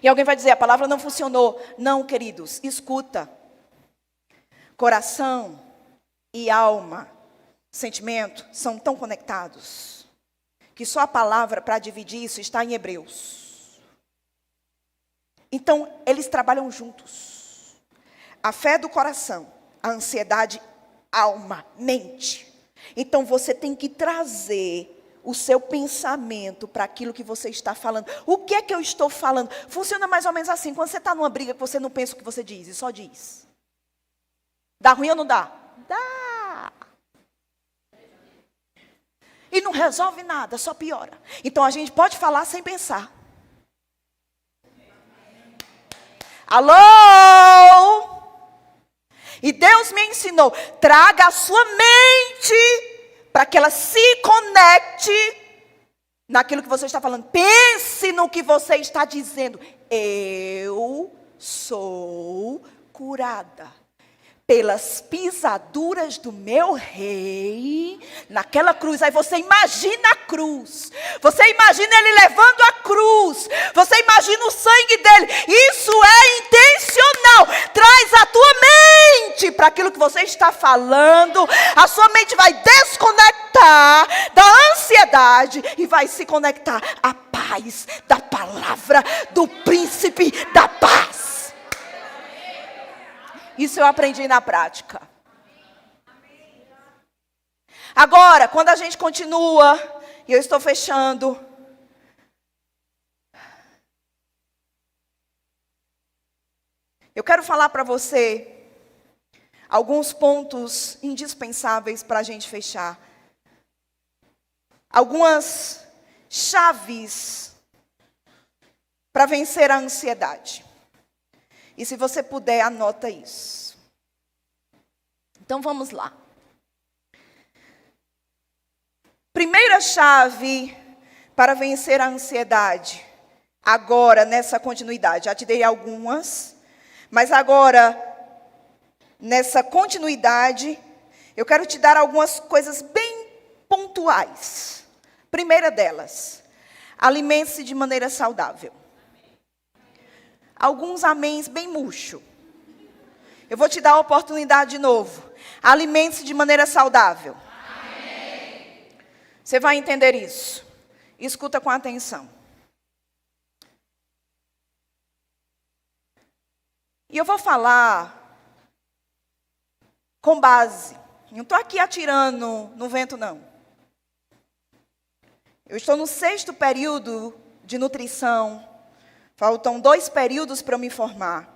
E alguém vai dizer: a palavra não funcionou. Não, queridos, escuta. Coração e alma, sentimento, são tão conectados, que só a palavra para dividir isso está em Hebreus. Então, eles trabalham juntos. A fé é do coração, a ansiedade, alma, mente. Então você tem que trazer o seu pensamento para aquilo que você está falando. O que é que eu estou falando? Funciona mais ou menos assim. Quando você está numa briga que você não pensa o que você diz, e só diz. Dá ruim ou não dá? Dá. E não resolve nada, só piora. Então a gente pode falar sem pensar. Alô? E Deus me ensinou, traga a sua mente para que ela se conecte naquilo que você está falando. Pense no que você está dizendo. Eu sou curada pelas pisaduras do meu rei naquela cruz. Aí você imagina a cruz. Você imagina ele levando a cruz. Você imagina o sangue dele. Isso é intencional. Traz a tua mente para aquilo que você está falando. A sua mente vai desconectar da ansiedade e vai se conectar à paz da palavra do príncipe da paz. Isso eu aprendi na prática. Agora, quando a gente continua, e eu estou fechando. Eu quero falar para você alguns pontos indispensáveis para a gente fechar. Algumas chaves para vencer a ansiedade. E se você puder, anota isso. Então vamos lá. Primeira chave para vencer a ansiedade. Agora, nessa continuidade. Já te dei algumas. Mas agora, nessa continuidade, eu quero te dar algumas coisas bem pontuais. Primeira delas, alimente-se de maneira saudável. Alguns améns bem murcho. Eu vou te dar a oportunidade de novo. Alimente-se de maneira saudável. Amém. Você vai entender isso. Escuta com atenção. E eu vou falar com base. Não estou aqui atirando no vento, não. Eu estou no 6º período de nutrição. Faltam 2 períodos para eu me formar.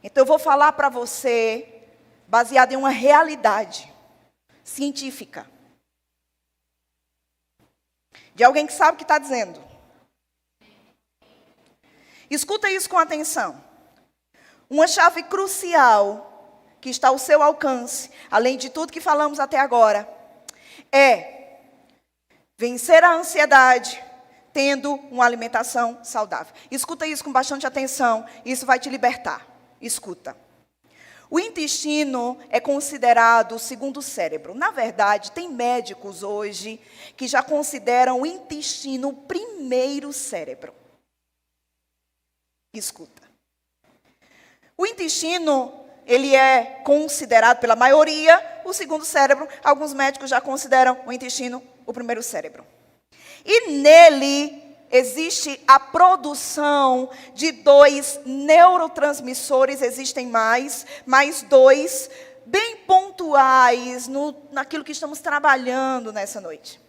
Então eu vou falar para você, baseado em uma realidade científica. De alguém que sabe o que está dizendo. Escuta isso com atenção. Uma chave crucial que está ao seu alcance, além de tudo que falamos até agora, é vencer a ansiedade tendo uma alimentação saudável. Escuta isso com bastante atenção, isso vai te libertar. Escuta. O intestino é considerado o segundo cérebro. Na verdade, tem médicos hoje que já consideram o intestino o primeiro cérebro. Escuta. O intestino, ele é considerado pela maioria o segundo cérebro. Alguns médicos já consideram o intestino o primeiro cérebro. E nele existe a produção de 2 neurotransmissores, existem mais 2 bem pontuais naquilo que estamos trabalhando nessa noite.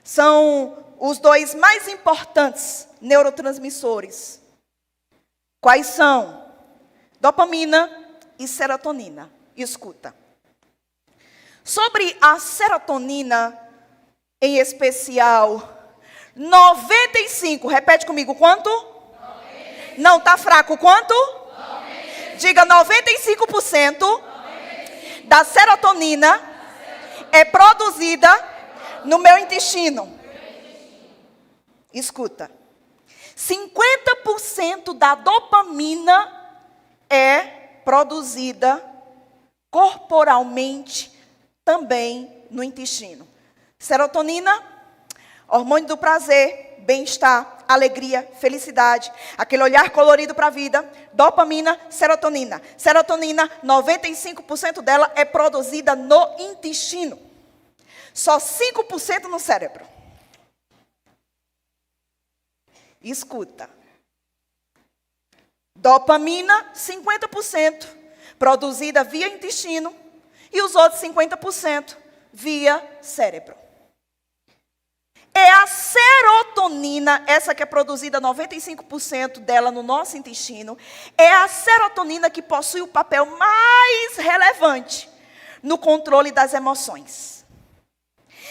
São os 2 mais importantes neurotransmissores. Quais são? Dopamina e serotonina. Escuta. Sobre a serotonina, em especial, 95, repete comigo, quanto? 95. Não, está fraco, quanto? 95. Diga 95%, 95%. Da serotonina é produzida no meu intestino. Escuta, 50% da dopamina é produzida corporalmente também no intestino. Serotonina, hormônio do prazer, bem-estar, alegria, felicidade, aquele olhar colorido para a vida. Dopamina, serotonina. Serotonina, 95% dela é produzida no intestino. Só 5% no cérebro. Escuta. Dopamina, 50%. produzida via intestino, e os outros 50% via cérebro. É a serotonina, essa que é produzida 95% dela no nosso intestino, é a serotonina que possui o papel mais relevante no controle das emoções.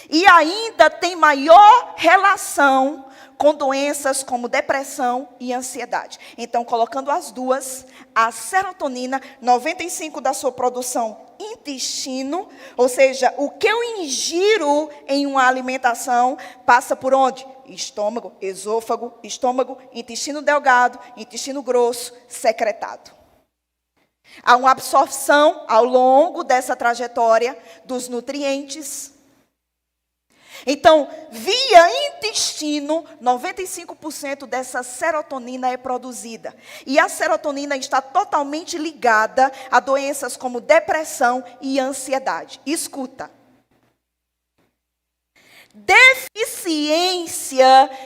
E ainda tem maior relação com doenças como depressão e ansiedade. Então, colocando as duas, a serotonina, 95% da sua produção intestino, ou seja, o que eu ingiro em uma alimentação, passa por onde? Estômago, esôfago, intestino delgado, intestino grosso, secretado. Há uma absorção ao longo dessa trajetória dos nutrientes. Então, via intestino, 95% dessa serotonina é produzida. E a serotonina está totalmente ligada a doenças como depressão e ansiedade. Escuta. Deficiência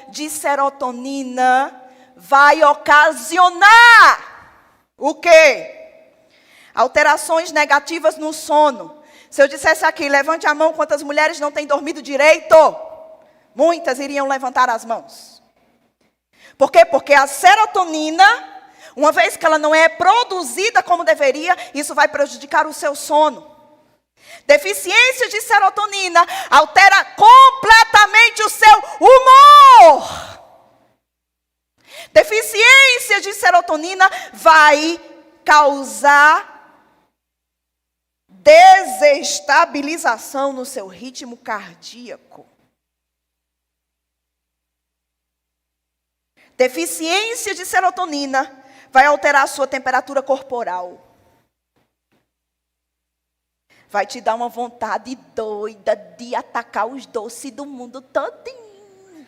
de serotonina vai ocasionar o quê? Alterações negativas no sono. Se eu dissesse aqui, levante a mão quantas mulheres não têm dormido direito, muitas iriam levantar as mãos. Por quê? Porque a serotonina, uma vez que ela não é produzida como deveria, isso vai prejudicar o seu sono. Deficiência de serotonina altera completamente o seu humor. Deficiência de serotonina vai causar desestabilização no seu ritmo cardíaco. Deficiência de serotonina vai alterar a sua temperatura corporal. Vai te dar uma vontade doida de atacar os doces do mundo todinho.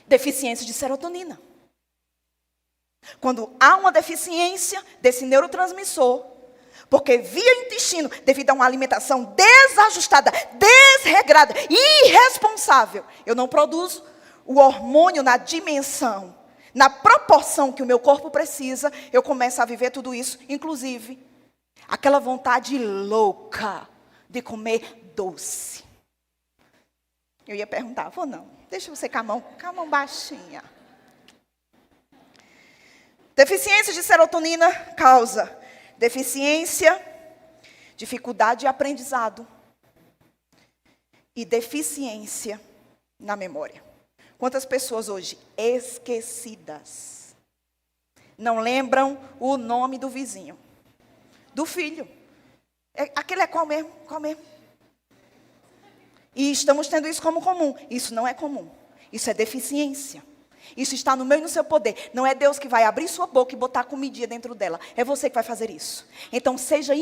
Deficiência de serotonina. Quando há uma deficiência desse neurotransmissor, porque via intestino, devido a uma alimentação desajustada, desregrada, irresponsável, eu não produzo o hormônio na dimensão, na proporção que o meu corpo precisa, eu começo a viver tudo isso, inclusive aquela vontade louca de comer doce. Eu ia perguntar, vou não, deixa você com a mão baixinha. Deficiência de serotonina causa deficiência, dificuldade de aprendizado e deficiência na memória. Quantas pessoas hoje esquecidas não lembram o nome do vizinho, do filho? Aquele é qual mesmo? Qual mesmo? E estamos tendo isso como comum. Isso não é comum. Isso é deficiência. Isso está no meu e no seu poder. Não é Deus que vai abrir sua boca e botar comidinha dentro dela. É você que vai fazer isso. Então seja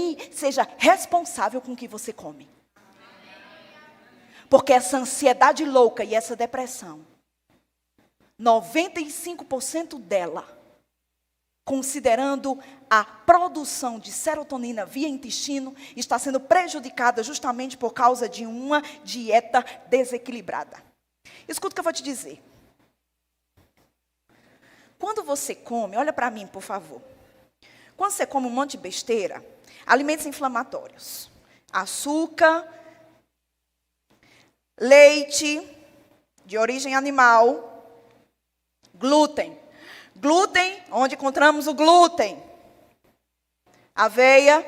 responsável com o que você come. Porque essa ansiedade louca e essa depressão, 95% dela, considerando a produção de serotonina via intestino, está sendo prejudicada justamente por causa de uma dieta desequilibrada. Escuta o que eu vou te dizer. Quando você come, olha para mim, por favor. Quando você come um monte de besteira, alimentos inflamatórios, açúcar, leite de origem animal, glúten. Glúten, onde encontramos o glúten? Aveia,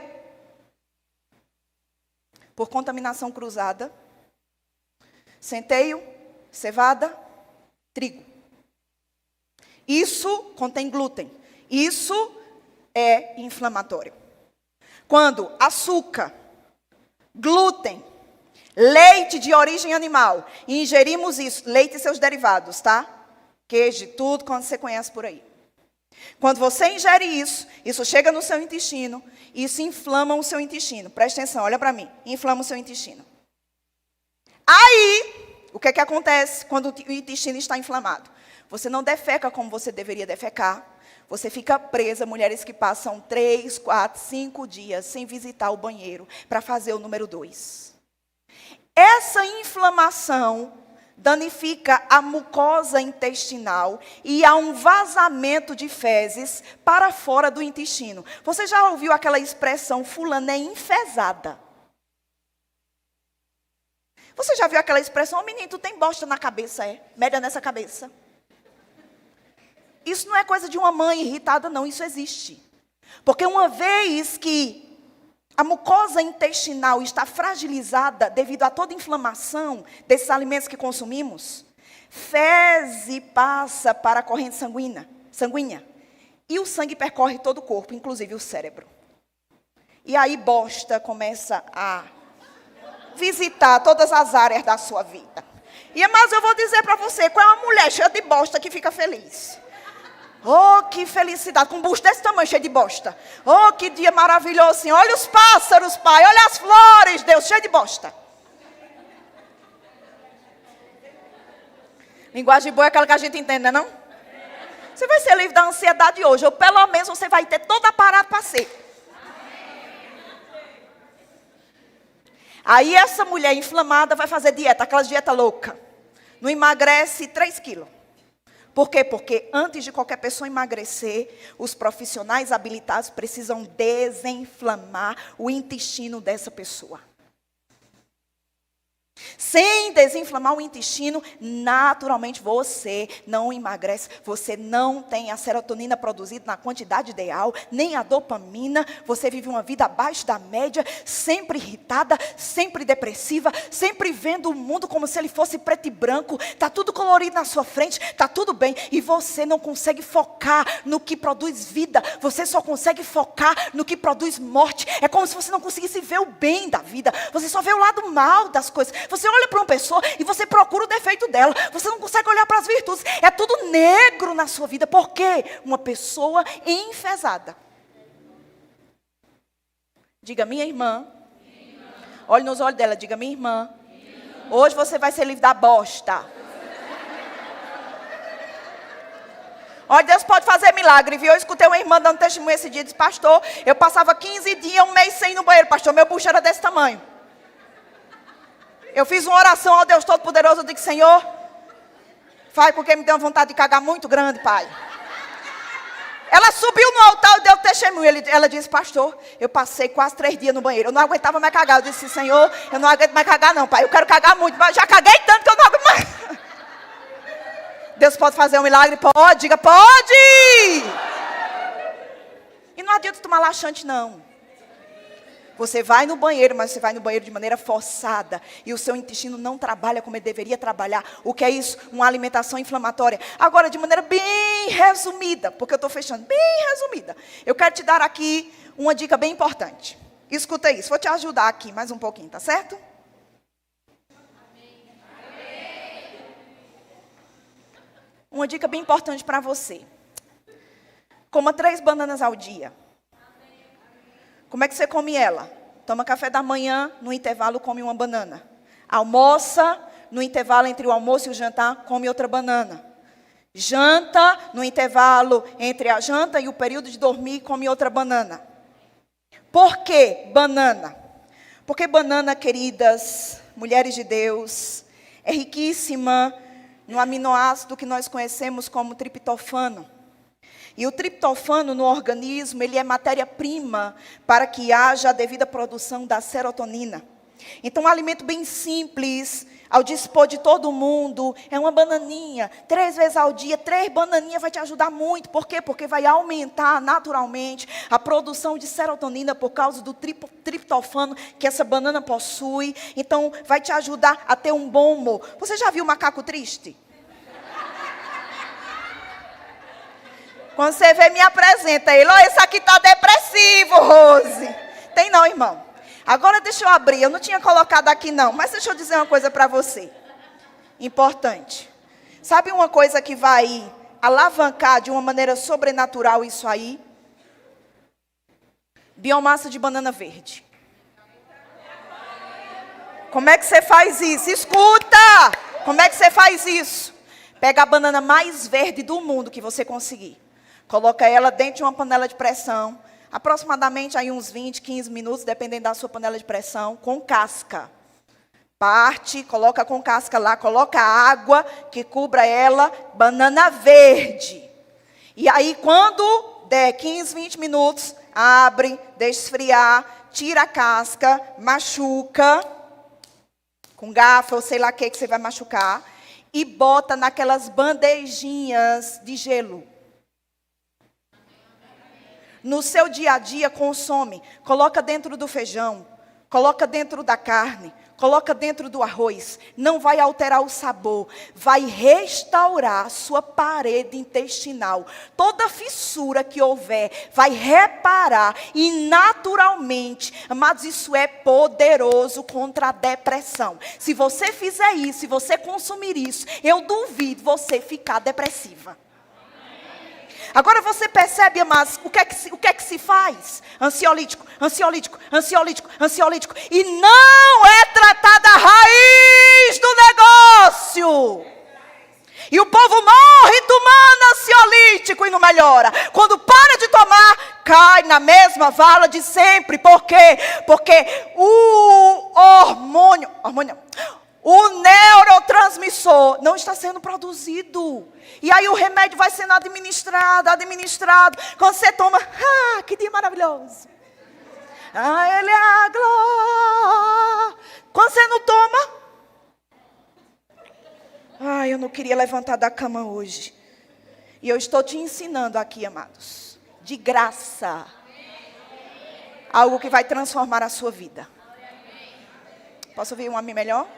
por contaminação cruzada, centeio, cevada, trigo. Isso contém glúten. Isso é inflamatório. Quando açúcar, glúten, leite de origem animal, e ingerimos isso, leite e seus derivados, tá? Queijo, tudo quando você conhece por aí. Quando você ingere isso, isso chega no seu intestino, isso inflama o seu intestino. Presta atenção, olha para mim. Inflama o seu intestino. Aí, o que acontece quando o intestino está inflamado? Você não defeca como você deveria defecar. Você fica presa, mulheres que passam 3, 4, 5 dias sem visitar o banheiro para fazer o número 2. Essa inflamação danifica a mucosa intestinal e há um vazamento de fezes para fora do intestino. Você já ouviu aquela expressão, fulana é enfesada? Você já viu aquela expressão, menino, tu tem bosta na cabeça, é? Média nessa cabeça. Isso não é coisa de uma mãe irritada, não, isso existe. Porque uma vez que a mucosa intestinal está fragilizada devido a toda a inflamação desses alimentos que consumimos, fezes passa para a corrente sanguínea. E o sangue percorre todo o corpo, inclusive o cérebro. E aí bosta começa a visitar todas as áreas da sua vida. Mas eu vou dizer para você, qual é uma mulher cheia de bosta que fica feliz? Oh, que felicidade, com um busto desse tamanho, cheio de bosta. Oh, que dia maravilhoso, assim. Olha os pássaros, pai, olha as flores, Deus, cheio de bosta. Linguagem boa é aquela que a gente entende, não é não? Você vai ser livre da ansiedade hoje, ou pelo menos você vai ter todo aparato para ser. Aí essa mulher inflamada vai fazer dieta, aquelas dieta louca. Não emagrece 3 quilos. Por quê? Porque antes de qualquer pessoa emagrecer, os profissionais habilitados precisam desinflamar o intestino dessa pessoa. Sem desinflamar o intestino, naturalmente você não emagrece, você não tem a serotonina produzida na quantidade ideal, nem a dopamina, você vive uma vida abaixo da média, sempre irritada, sempre depressiva, sempre vendo o mundo como se ele fosse preto e branco, está tudo colorido na sua frente, está tudo bem, e você não consegue focar no que produz vida, você só consegue focar no que produz morte, é como se você não conseguisse ver o bem da vida, você só vê o lado mal das coisas. Você olha para uma pessoa e você procura o defeito dela. Você não consegue olhar para as virtudes. É tudo negro na sua vida. Por quê? Uma pessoa enfesada. Diga, minha irmã. Olhe nos olhos dela. Diga, minha irmã. Hoje você vai ser livre da bosta. Olha, Deus pode fazer milagre, viu? Eu escutei uma irmã dando testemunho esse dia. Disse, pastor, eu passava 15 dias, um mês sem ir no banheiro. Pastor, meu bucho era desse tamanho. Eu fiz uma oração ao Deus Todo-Poderoso, eu disse, Senhor, faz porque me deu uma vontade de cagar muito grande, Pai. Ela subiu no altar e deu testemunho. Ela disse, pastor, eu passei quase 3 dias no banheiro, eu não aguentava mais cagar. Eu disse, Senhor, eu não aguento mais cagar não, Pai. Eu quero cagar muito, mas já caguei tanto que eu não aguento mais. Deus pode fazer um milagre? Pode, diga, pode! E não adianta tomar laxante, não. Você vai no banheiro, mas você vai no banheiro de maneira forçada. E o seu intestino não trabalha como ele deveria trabalhar. O que é isso? Uma alimentação inflamatória. Agora, de maneira bem resumida, porque eu estou fechando, bem resumida. Eu quero te dar aqui uma dica bem importante. Escuta isso, vou te ajudar aqui mais um pouquinho, tá certo? Uma dica bem importante para você. Coma 3 bananas ao dia. Como é que você come ela? Toma café da manhã, no intervalo come uma banana. Almoça, no intervalo entre o almoço e o jantar, come outra banana. Janta, no intervalo entre a janta e o período de dormir, come outra banana. Por que banana? Porque banana, queridas, mulheres de Deus, é riquíssima no aminoácido que nós conhecemos como triptofano. E o triptofano no organismo, ele é matéria-prima para que haja a devida produção da serotonina. Então, um alimento bem simples, ao dispor de todo mundo, é uma bananinha. 3 vezes ao dia, 3 bananinhas vai te ajudar muito. Por quê? Porque vai aumentar naturalmente a produção de serotonina por causa do triptofano que essa banana possui. Então, vai te ajudar a ter um bom humor. Você já viu macaco triste? Quando você vê, me apresenta ele. Olha, esse aqui está depressivo, Rose. Tem não, irmão. Agora deixa eu abrir. Eu não tinha colocado aqui não. Mas deixa eu dizer uma coisa para você. Importante. Sabe uma coisa que vai alavancar de uma maneira sobrenatural isso aí? Biomassa de banana verde. Como é que você faz isso? Escuta! Como é que você faz isso? Pega a banana mais verde do mundo que você conseguir. Coloca ela dentro de uma panela de pressão, aproximadamente aí uns 20, 15 minutos, dependendo da sua panela de pressão, com casca. Parte, coloca com casca lá, coloca água que cubra ela, banana verde. E aí quando der 15, 20 minutos, abre, deixa esfriar, tira a casca, machuca, com garfo ou sei lá o que você vai machucar, e bota naquelas bandejinhas de gelo. No seu dia a dia, consome. Coloca dentro do feijão, coloca dentro da carne, coloca dentro do arroz. Não vai alterar o sabor. Vai restaurar a sua parede intestinal. Toda fissura que houver, vai reparar. E naturalmente, amados, isso é poderoso contra a depressão. Se você fizer isso, se você consumir isso, eu duvido você ficar depressiva. Agora você percebe, amados, o que é que se faz? Ansiolítico, ansiolítico, ansiolítico, ansiolítico. E não é tratada a raiz do negócio. E o povo morre tomando ansiolítico e não melhora. Quando para de tomar, cai na mesma vala de sempre. Por quê? Porque o o neurotransmissor não está sendo produzido. E aí o remédio vai sendo administrado. Quando você toma, que dia maravilhoso. Ele é a glória. Quando você não toma, eu não queria levantar da cama hoje. E eu estou te ensinando aqui, amados, de graça, algo que vai transformar a sua vida. Posso ouvir um amém melhor?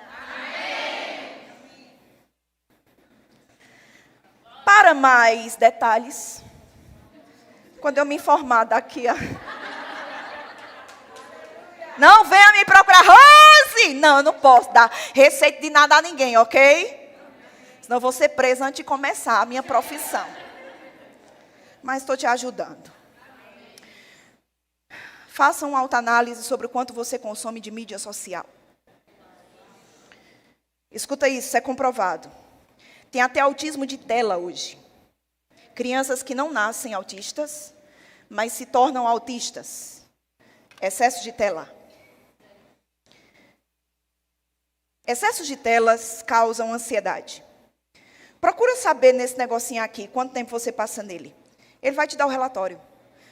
Para mais detalhes, quando eu me informar daqui Não venha me procurar, Rose! Não, eu não posso dar receita de nada a ninguém, ok? Senão eu vou ser presa antes de começar a minha profissão. Mas estou te ajudando. Faça uma autoanálise sobre o quanto você consome de mídia social. Escuta isso é comprovado. Tem até autismo de tela hoje. Crianças que não nascem autistas, mas se tornam autistas. Excesso de tela. Excessos de telas causam ansiedade. Procura saber nesse negocinho aqui, quanto tempo você passa nele. Ele vai te dar o relatório.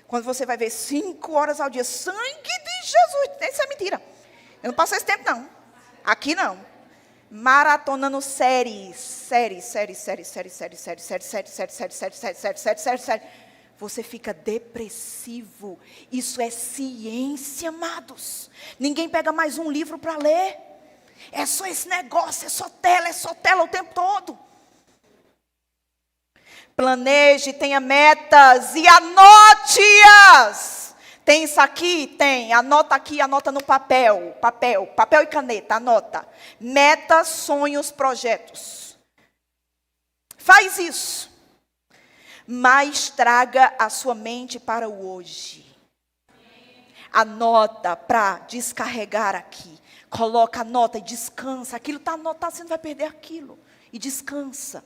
Quando você vai ver 5 horas ao dia, sangue de Jesus. Isso é mentira. Eu não passo esse tempo, não. Aqui, não. Maratonando séries. Você fica depressivo. Isso é ciência, amados. Ninguém pega mais um livro para ler. É só esse negócio, é só tela o tempo todo. Planeje, tenha metas e anote-as. Tem isso aqui? Tem. Anota aqui, anota no papel e caneta, anota. Metas, sonhos, projetos. Faz isso. Mas traga a sua mente para o hoje. Anota para descarregar aqui. Coloca, anota e descansa. Aquilo está anotado, você não vai perder aquilo. E descansa.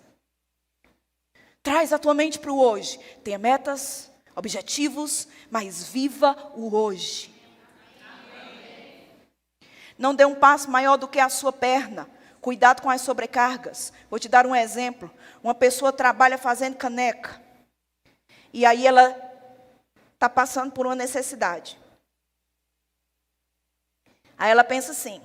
Traz a tua mente para o hoje. Tenha metas, objetivos, mas viva o hoje. Não dê um passo maior do que a sua perna. Cuidado com as sobrecargas. Vou te dar um exemplo. Uma pessoa trabalha fazendo caneca. E aí ela está passando por uma necessidade. Aí ela pensa assim,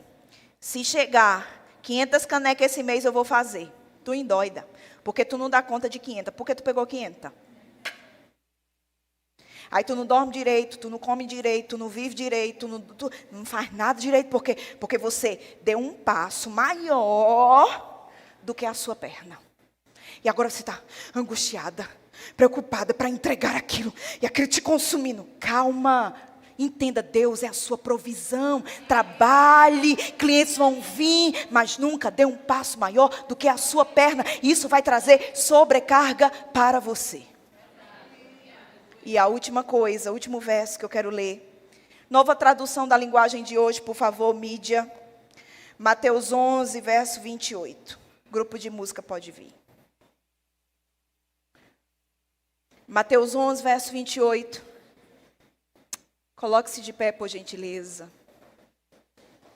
se chegar 500 canecas esse mês eu vou fazer. Tu endoida, porque tu não dá conta de 500. Por que tu pegou 500? Aí tu não dorme direito, tu não come direito, tu não vive direito, tu não faz nada direito. Porque você deu um passo maior do que a sua perna. E agora você está angustiada, preocupada para entregar aquilo. E aquilo te consumindo. Calma. Entenda, Deus é a sua provisão. Trabalhe, clientes vão vir, mas nunca dê um passo maior do que a sua perna. Isso vai trazer sobrecarga para você. E a última coisa, o último verso que eu quero ler. Nova tradução da linguagem de hoje, por favor, mídia. Mateus 11, verso 28. Grupo de música pode vir. Mateus 11, verso 28. Coloque-se de pé, por gentileza.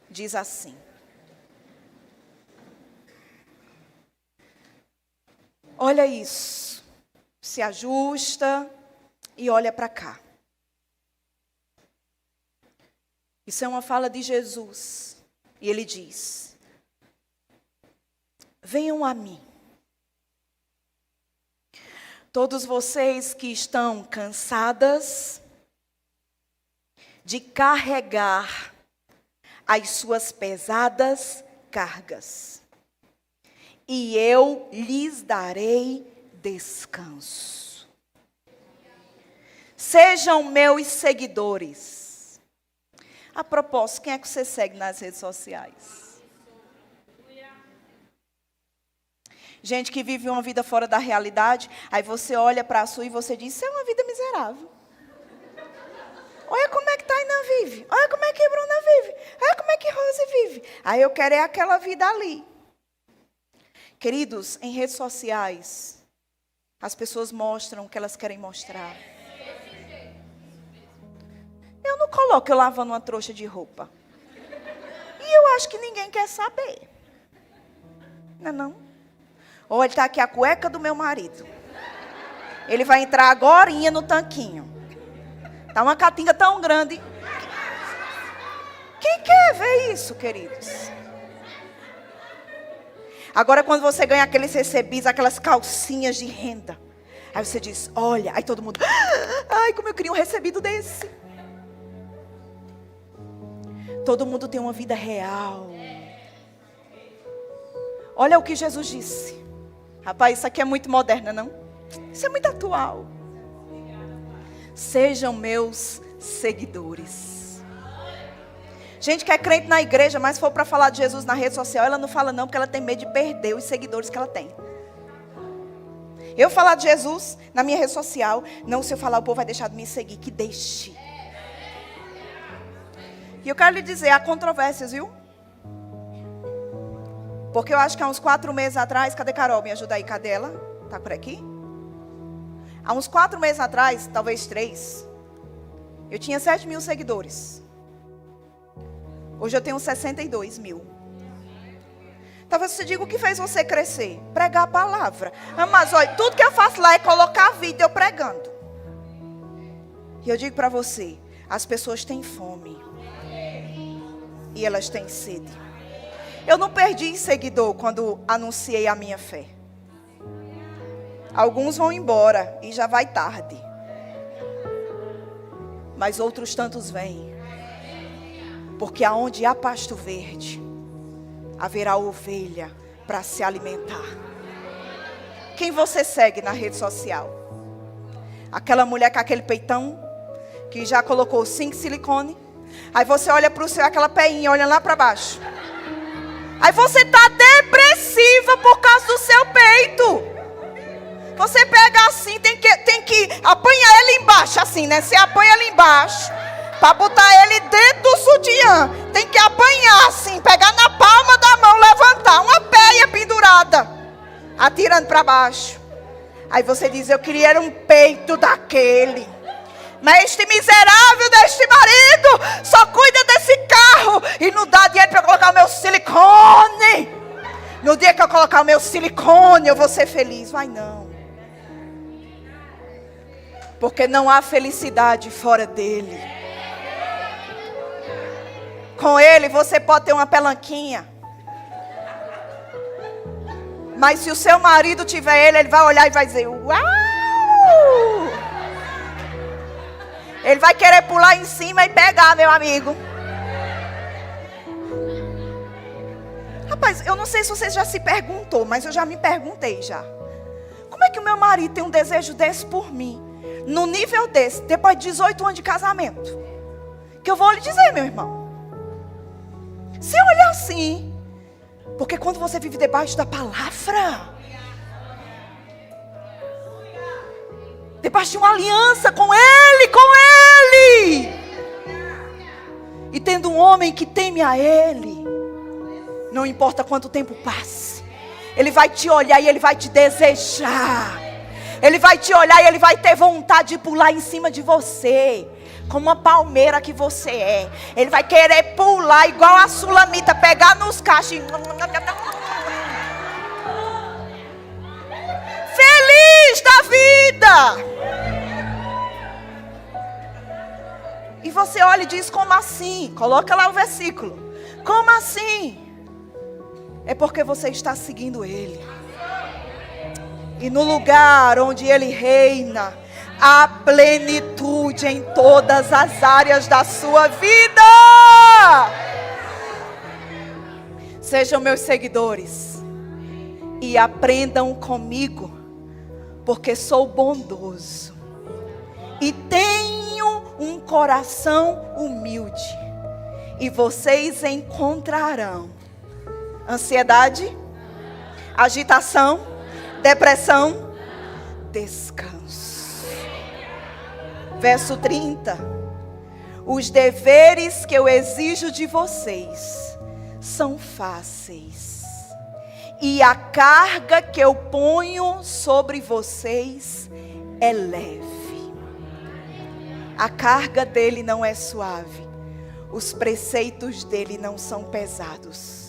Diz assim. Olha isso. Se ajusta e olha para cá. Isso é uma fala de Jesus. E ele diz: venham a mim, todos vocês que estão cansadas de carregar as suas pesadas cargas, e eu lhes darei descanso. Sejam meus seguidores. A propósito, quem é que você segue nas redes sociais? Gente que vive uma vida fora da realidade, aí você olha para a sua e você diz: isso é uma vida miserável. Olha como é que Tainá vive, olha como é que Bruna vive, olha como é que Rose vive. Aí eu quero aquela vida ali. Queridos, em redes sociais, as pessoas mostram o que elas querem mostrar. Eu não coloco eu lavando uma trouxa de roupa. E eu acho que ninguém quer saber. Não é não? Ou ele está aqui a cueca do meu marido. Ele vai entrar agorinha no tanquinho. Está uma catinga tão grande. Quem quer ver isso, queridos? Agora, quando você ganha aqueles recibis, aquelas calcinhas de renda. Aí você diz: olha, aí todo mundo: ai, como eu queria um recebido desse. Todo mundo tem uma vida real. Olha o que Jesus disse. Rapaz, isso aqui é muito moderno, não? Isso é muito atual. Sejam meus seguidores. Gente que é crente na igreja, mas se for para falar de Jesus na rede social, ela não fala não, porque ela tem medo de perder os seguidores que ela tem. Eu falar de Jesus na minha rede social, não, se eu falar o povo vai deixar de me seguir, que deixe. E eu quero lhe dizer, há controvérsias, viu? Porque eu acho que há uns 4 meses atrás, cadê Carol? Me ajuda aí, cadê ela? Tá por aqui? Há uns 4 meses atrás, talvez 3, eu tinha 7 mil seguidores. Hoje eu tenho 62 mil. Talvez você diga: o que fez você crescer? Pregar a palavra. Mas olha, tudo que eu faço lá é colocar vídeo eu pregando. E eu digo para você, as pessoas têm fome. E elas têm sede. Eu não perdi seguidor quando anunciei a minha fé. Alguns vão embora e já vai tarde. Mas outros tantos vêm. Porque aonde há pasto verde, haverá ovelha para se alimentar. Quem você segue na rede social? Aquela mulher com aquele peitão, que já colocou 5 silicone. Aí você olha para o seu, aquela peinha, olha lá para baixo. Aí você está depressiva por causa do seu peito. Você pega assim, tem que apanhar ele embaixo, assim, né? Você apanha ele embaixo, para botar ele dentro do sutiã. Tem que apanhar assim, pegar na palma da mão, levantar uma peia pendurada, atirando para baixo. Aí você diz: eu queria um peito daquele. Mas este miserável deste marido só cuida desse carro e não dá dinheiro para colocar o meu silicone. No dia que eu colocar o meu silicone, eu vou ser feliz. Vai não. Porque não há felicidade fora dele. Com ele você pode ter uma pelanquinha. Mas se o seu marido tiver ele vai olhar e vai dizer: uau! Ele vai querer pular em cima e pegar, meu amigo. Rapaz, eu não sei se você já se perguntou, mas eu já me perguntei já. Como é que o meu marido tem um desejo desse por mim? No nível desse, depois de 18 anos de casamento. Que eu vou lhe dizer, meu irmão. Se olha assim. Porque quando você vive debaixo da palavra, debaixo de uma aliança com Ele, e tendo um homem que teme a Ele, não importa quanto tempo passe, Ele vai te olhar e Ele vai te desejar. Ele vai te olhar e Ele vai ter vontade de pular em cima de você, como uma palmeira que você é. Ele vai querer pular igual a Sulamita, pegar nos cachos e feliz da vida. E você olha e diz, como assim? Coloca lá o versículo. Como assim? É porque você está seguindo Ele. E no lugar onde Ele reina, há plenitude em todas as áreas da sua vida. Sejam meus seguidores e aprendam comigo, porque sou bondoso e tenho um coração humilde, e vocês encontrarão ansiedade, agitação, depressão, descanso. Verso 30. Os deveres que eu exijo de vocês são fáceis, e a carga que eu ponho sobre vocês é leve. A carga dele não é suave, os preceitos dele não são pesados.